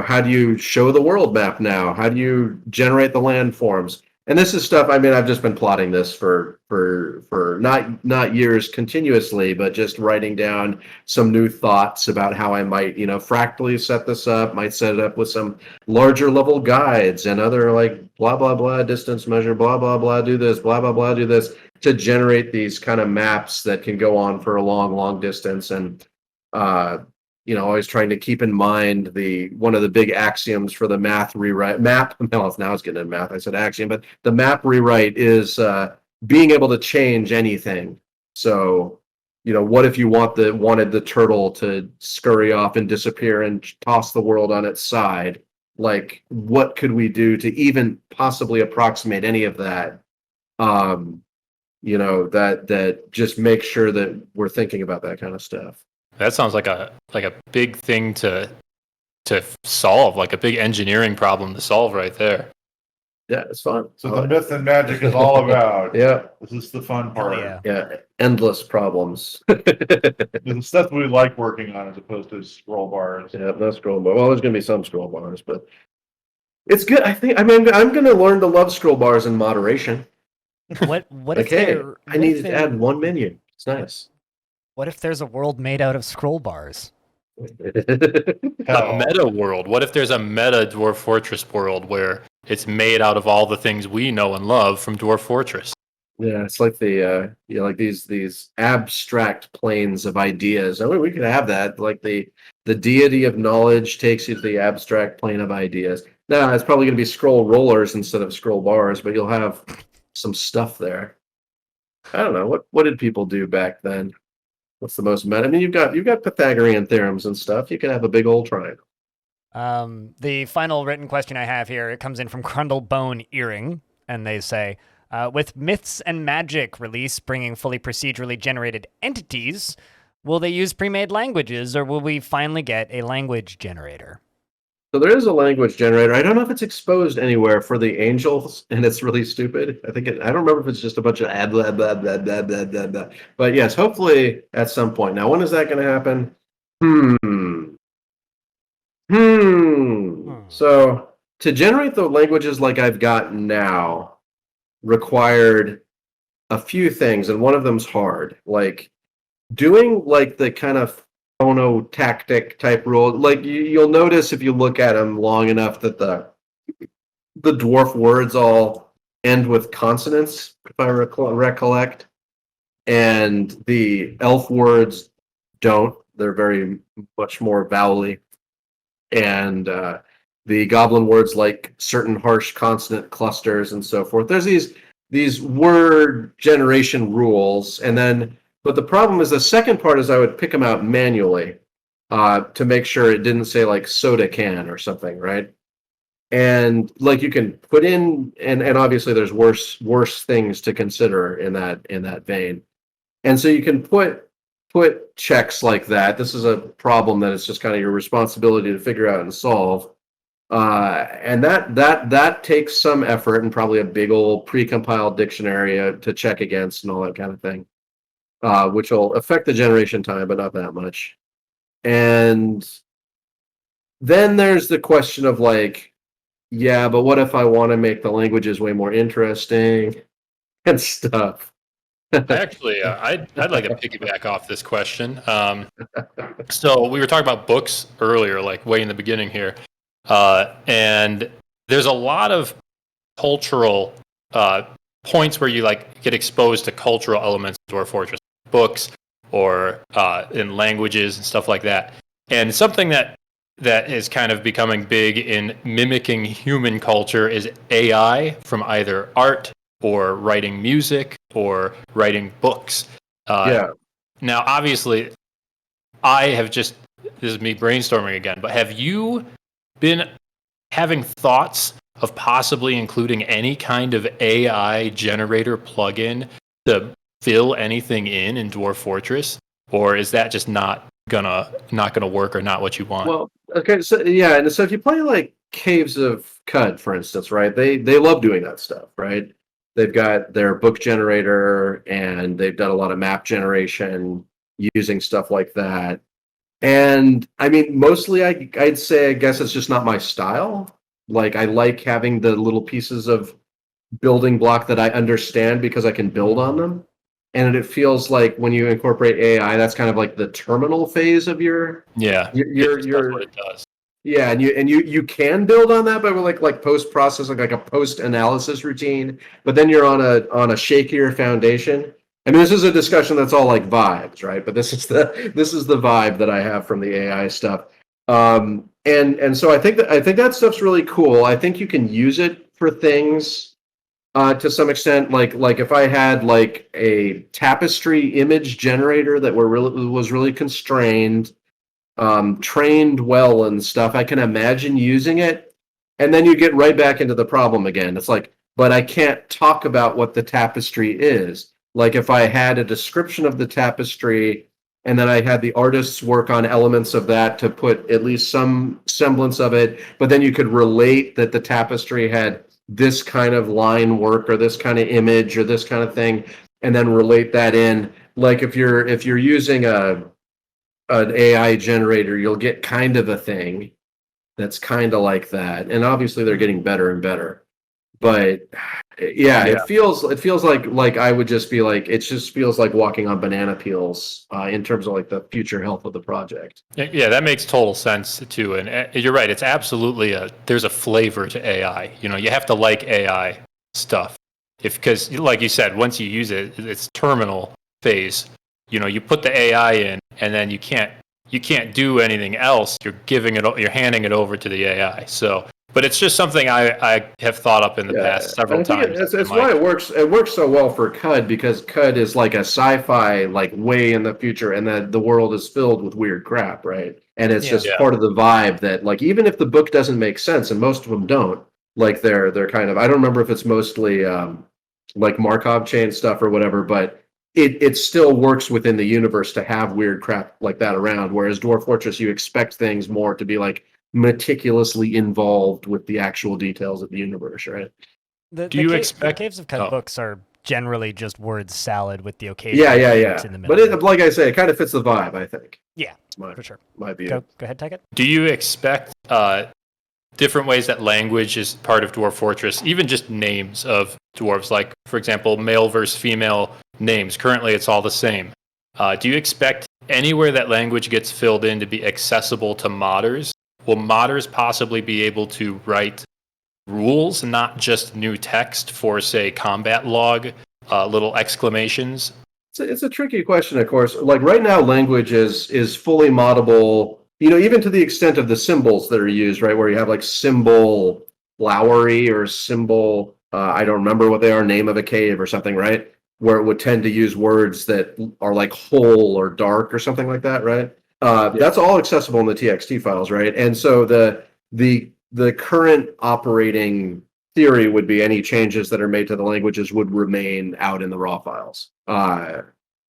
how do you show the world map now? How do you generate the landforms? And this is stuff, I mean, I've just been plotting this for not years continuously, but just writing down some new thoughts about how I might, fractally set this up, might set it up with some larger level guides and other like blah, blah, blah, distance measure, blah, blah, blah, do this, blah, blah, blah, do this, to generate these kind of maps that can go on for a long, long distance. And, always trying to keep in mind one of the big axioms for the map. Now it's getting in math. I said axiom, but the map rewrite is being able to change anything. So, what if you wanted the turtle to scurry off and disappear and toss the world on its side? like what could we do to even possibly approximate any of that. That just make sure that we're thinking about that kind of stuff. That sounds like a big thing to solve, like a big engineering problem to solve right there. Yeah, it's fun. So the myth and magic is all about. Yeah. This is the fun part. Yeah. Endless problems. The stuff we like working on as opposed to scroll bars. Yeah, no scroll bar. Well, there's going to be some scroll bars, but it's good. I'm going to learn to love scroll bars in moderation. What if I needed to add one menu. It's nice. What if there's a world made out of scroll bars? A meta world. What if there's a meta Dwarf Fortress world where it's made out of all the things we know and love from Dwarf Fortress? Yeah, it's like the like these abstract planes of ideas. I mean, we could have that. Like the deity of knowledge takes you to the abstract plane of ideas. Now it's probably going to be scroll rollers instead of scroll bars, but you'll have some stuff there. I don't know what did people do back then. What's the most meta? I mean, you've got Pythagorean theorems and stuff. You can have a big old triangle. The final written question I have here, it comes in from Crundle Bone Earring, and they say, with Myths and Magic release bringing fully procedurally generated entities, will they use pre-made languages, or will we finally get a language generator? So there is a language generator. I don't know if it's exposed anywhere for the angels, and it's really stupid. I don't remember if it's just a bunch of blah, blah, blah, blah, blah, blah, blah. But yes, hopefully at some point. Now, when is that going to happen? So to generate the languages like I've got now required a few things, and one of them's hard. Like doing like the kind of phonotactic type rule. Like you'll notice if you look at them long enough that the dwarf words all end with consonants, if I recollect, and the elf words don't. They're very much more vowely, and the goblin words like certain harsh consonant clusters and so forth. There's these word generation rules, and then. But the problem is the second part is I would pick them out manually to make sure it didn't say like soda can or something, right? And like you can put in, and obviously there's worse things to consider in that vein. And so you can put checks like that. This is a problem that it's just kind of your responsibility to figure out and solve. And that takes some effort and probably a big old pre-compiled dictionary to check against and all that kind of thing. Which will affect the generation time, but not that much. And then there's the question of like, yeah, but what if I want to make the languages way more interesting and stuff? Actually, I'd like to piggyback off this question. So we were talking about books earlier, like way in the beginning here, and there's a lot of cultural points where you like get exposed to cultural elements of Dwarf Fortress. Books or in languages and stuff like that. And something that is kind of becoming big in mimicking human culture is AI from either art or writing music or writing books. Now, obviously, this is me brainstorming again, but have you been having thoughts of possibly including any kind of AI generator plugin to fill anything in Dwarf Fortress, or is that just not gonna work or not what you want? Well, okay, so yeah, and so if you play like Caves of Cud, for instance, right? They love doing that stuff, right? They've got their book generator and they've done a lot of map generation using stuff like that. And I mean, mostly I'd say I guess it's just not my style. Like I like having the little pieces of building block that I understand because I can build on them. And it feels like when you incorporate AI, that's kind of like the terminal phase of your that's what it does. Yeah, and you can build on that by like post processing, like a post analysis routine, but then you're on a shakier foundation. I mean, this is a discussion that's all like vibes, right? But this is the vibe that I have from the AI stuff. And so I think that stuff's really cool. I think you can use it for things to some extent, like if I had like a tapestry image generator that was really constrained, trained well and stuff, I can imagine using it And then you get right back into the problem again. It's like, but I can't talk about what the tapestry is. Like if I had a description of the tapestry and then I had the artists work on elements of that to put at least some semblance of it, but then you could relate that the tapestry had this kind of line work or this kind of image or this kind of thing, and then relate that in. Like if you're using an AI generator, you'll get kind of a thing that's kind of like that. And obviously they're getting better and better. But yeah, it feels like I would just be like, it just feels like walking on banana peels in terms of like the future health of the project. Yeah, that makes total sense too. And you're right. It's absolutely there's a flavor to AI. You have to like AI stuff because like you said, once you use it, it's terminal phase. You put the AI in and then you can't do anything else. You're handing it over to the AI. So, but it's just something I have thought up in the past several times. It's why it works. It works so well for Cud because Cud is like a sci-fi, like way in the future, and that the world is filled with weird crap, right? And it's just part of the vibe that, like, even if the book doesn't make sense, and most of them don't, like they're kind of. I don't remember if it's mostly like Markov chain stuff or whatever, but it still works within the universe to have weird crap like that around. Whereas Dwarf Fortress, you expect things more to be like meticulously involved with the actual details of the universe, right? The Caves of Cud books are generally just word salad with the occasional yeah. in the middle. But like I say, it kind of fits the vibe, I think. Yeah, for sure. Might be go ahead, Tekkud. Do you expect different ways that language is part of Dwarf Fortress, even just names of dwarves, like, for example, male versus female names? Currently, it's all the same. Do you expect anywhere that language gets filled in to be accessible to modders? Will modders possibly be able to write rules, not just new text for, say, combat log, little exclamations? It's a tricky question, of course. Like right now, language is fully moddable, even to the extent of the symbols that are used, right? Where you have like symbol flowery or symbol, I don't remember what they are, name of a cave or something, right? Where it would tend to use words that are like whole or dark or something like that, right? That's all accessible in the TXT files, right? And so the current operating theory would be any changes that are made to the languages would remain out in the raw files.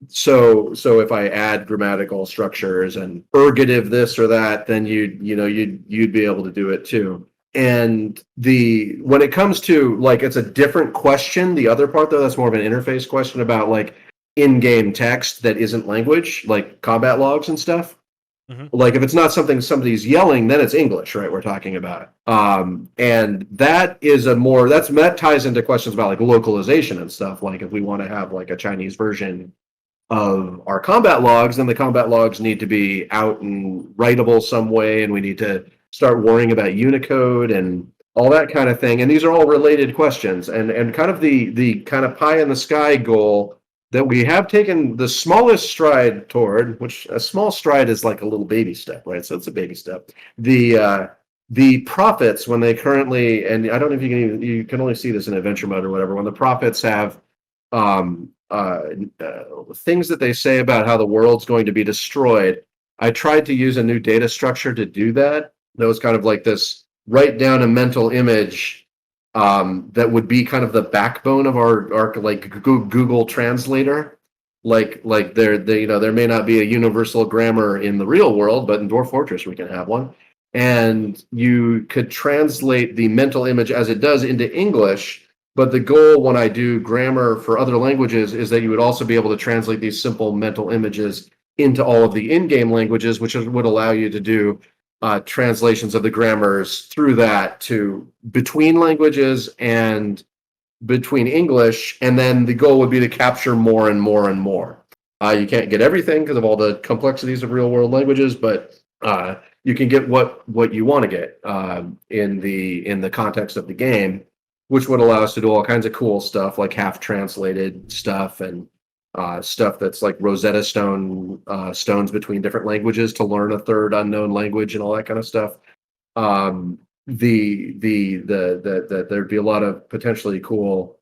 So if I add grammatical structures and ergative this or that, then you'd be able to do it too. And when it comes to like, it's a different question. The other part though, that's more of an interface question about like in-game text that isn't language, like combat logs and stuff. Mm-hmm. Like if it's not something somebody's yelling, then it's English, right? We're talking about, and that is that ties into questions about like localization and stuff. Like if we want to have like a Chinese version of our combat logs, then the combat logs need to be out and writable some way, and we need to start worrying about Unicode and all that kind of thing. And these are all related questions, and kind of the kind of pie in the sky goal that we have taken the smallest stride toward, which a small stride is like a little baby step, right? So it's a baby step. The profits, when they currently, and I don't know if you can only see this in adventure mode or whatever, when the profits have things that they say about how the world's going to be destroyed. I tried to use a new data structure to do that. That was kind of like this, write down a mental image that would be kind of the backbone of our like Google Translator. Like there may not be a universal grammar in the real world, but in Dwarf Fortress we can have one. And you could translate the mental image as it does into English. But the goal when I do grammar for other languages is that you would also be able to translate these simple mental images into all of the in-game languages, which would allow you to do translations of the grammars through that to between languages and between English. And then the goal would be to capture more and more and more. You can't get everything because of all the complexities of real world languages, but you can get what you want to get in the context of the game, which would allow us to do all kinds of cool stuff like half translated stuff and stuff that's like Rosetta Stone stones between different languages to learn a third unknown language and all that kind of stuff. There'd be a lot of potentially cool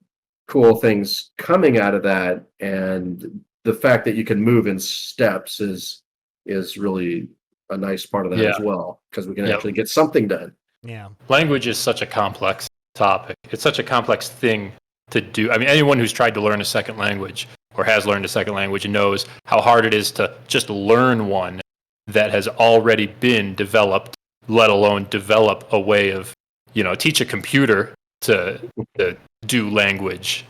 things coming out of that, and the fact that you can move in steps is really a nice part of that as well, because we can actually get something done. Yeah. Language is such a complex topic. It's such a complex thing to do. I mean, anyone who's tried to learn a second language or has learned a second language knows how hard it is to just learn one that has already been developed, let alone develop a way of, teach a computer to do language.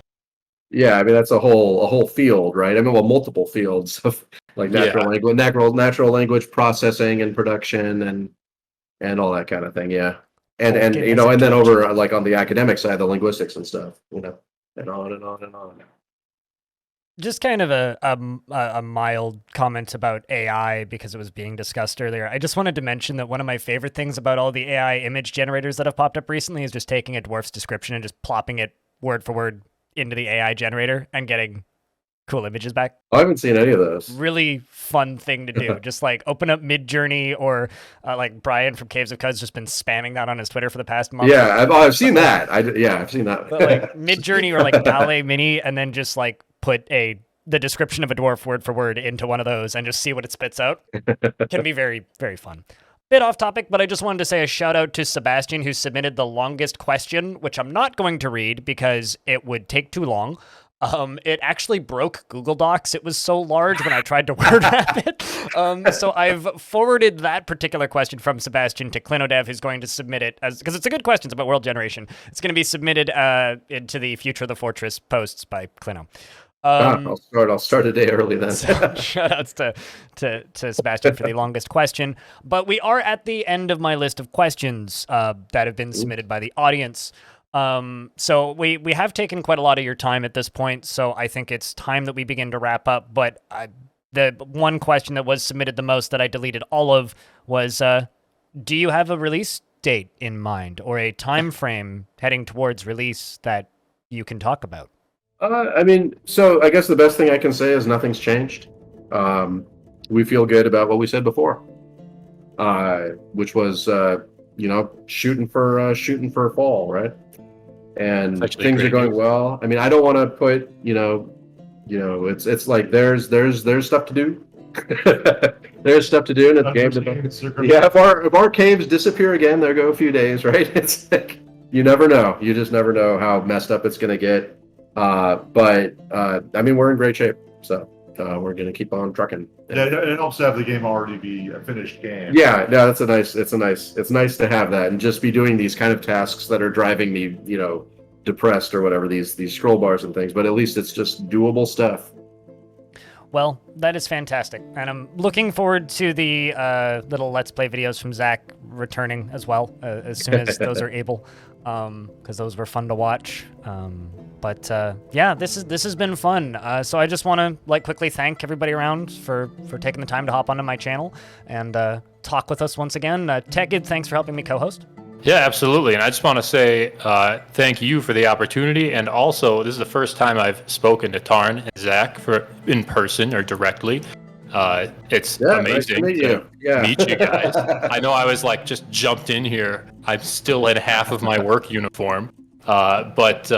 Yeah, I mean that's a whole field, right? I mean, well, multiple fields of like natural language processing and production and all that kind of thing. Yeah, and then over like on the academic side, the linguistics and stuff, and on and on and on. Just kind of a mild comment about AI because it was being discussed earlier. I just wanted to mention that one of my favorite things about all the AI image generators that have popped up recently is just taking a dwarf's description and just plopping it word for word into the AI generator and getting cool images back. I haven't seen any of those. Really fun thing to do. Just like open up Midjourney or like Brian from Caves of Cuds just been spamming that on his Twitter for the past month. Yeah, I've seen that. I've seen that. But like Midjourney or like Ballet Mini, and then just like put the description of a dwarf word for word into one of those and just see what it spits out. Can be very, very fun. Bit off topic, but I just wanted to say a shout out to Sebastian, who submitted the longest question, which I'm not going to read because it would take too long. It actually broke Google Docs. It was so large when I tried to word wrap it. So I've forwarded that particular question from Sebastian to Clinodev, who's going to submit it because it's a good question. It's about world generation. It's going to be submitted into the Future of the Fortress posts by Clino. I'll start a day early then. So shout outs to Sebastian for the longest question. But we are at the end of my list of questions that have been submitted by the audience. So we have taken quite a lot of your time at this point, so I think it's time that we begin to wrap up. But the one question that was submitted the most that I deleted all of was, do you have a release date in mind or a time frame heading towards release that you can talk about? I mean, so I guess the best thing I can say is nothing's changed. We feel good about what we said before, which was, shooting for fall, right? And things are going well. I mean, I don't want to put, it's like there's stuff to do. There's stuff to do in the game. Yeah, if our caves disappear again, there go a few days, right? It's like you never know. You just never know how messed up it's going to get. But I mean, we're in great shape, so we're gonna keep on trucking. Yeah, it helps to have the game already be a finished game. Yeah, no, it's nice to have that and just be doing these kind of tasks that are driving me, depressed or whatever, these scroll bars and things. But at least it's just doable stuff. Well, that is fantastic, and I'm looking forward to the little Let's Play videos from Zach returning as well as soon as those are able, because those were fun to watch. But yeah, this has been fun. So I just want to quickly thank everybody around for taking the time to hop onto my channel and talk with us once again. Tekkud, thanks for helping me co-host. Yeah, absolutely. And I just want to say thank you for the opportunity. And also, this is the first time I've spoken to Tarn and Zach in person or directly. It's amazing nice to meet you guys. I know I was just jumped in here. I'm still in half of my work uniform. But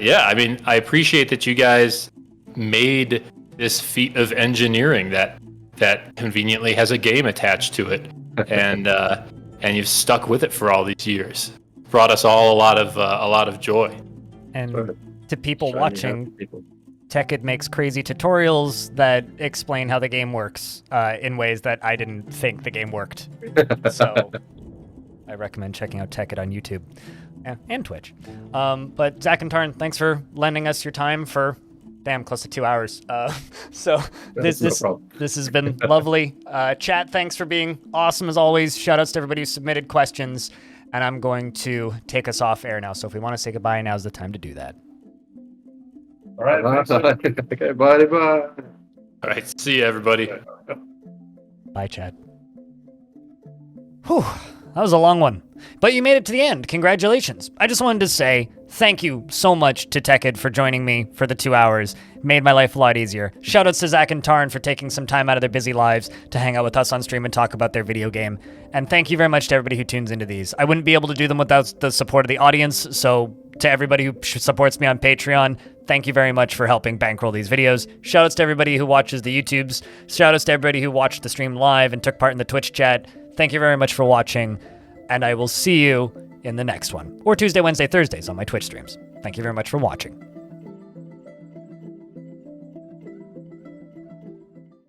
yeah, I mean, I appreciate that you guys made this feat of engineering that conveniently has a game attached to it. And you've stuck with it for all these years. Brought us all a lot of joy. And to people watching, Tekkud makes crazy tutorials that explain how the game works in ways that I didn't think the game worked. So I recommend checking out Tekkud on YouTube and Twitch. But Zach and Tarn, thanks for lending us your time for close to 2 hours. So this has been lovely. Chat, thanks for being awesome as always. Shout outs to everybody who submitted questions. And I'm going to take us off air now. So if we want to say goodbye, now's the time to do that. All right. Okay, bye. All right. See you, everybody. Bye, chat. Whew. That was a long one, but you made it to the end. Congratulations. I just wanted to say thank you so much to Tekkud for joining me for the 2 hours. Made my life a lot easier. Shoutouts to Zach and Tarn for taking some time out of their busy lives to hang out with us on stream and talk about their video game. And thank you very much to everybody who tunes into these. I wouldn't be able to do them without the support of the audience, so to everybody who supports me on Patreon, thank you very much for helping bankroll these videos. Shoutouts to everybody who watches the YouTubes. Shoutouts to everybody who watched the stream live and took part in the Twitch chat. Thank you very much for watching. and I will see you in the next one, or Tuesday, Wednesday, Thursdays on my Twitch streams. Thank you very much for watching.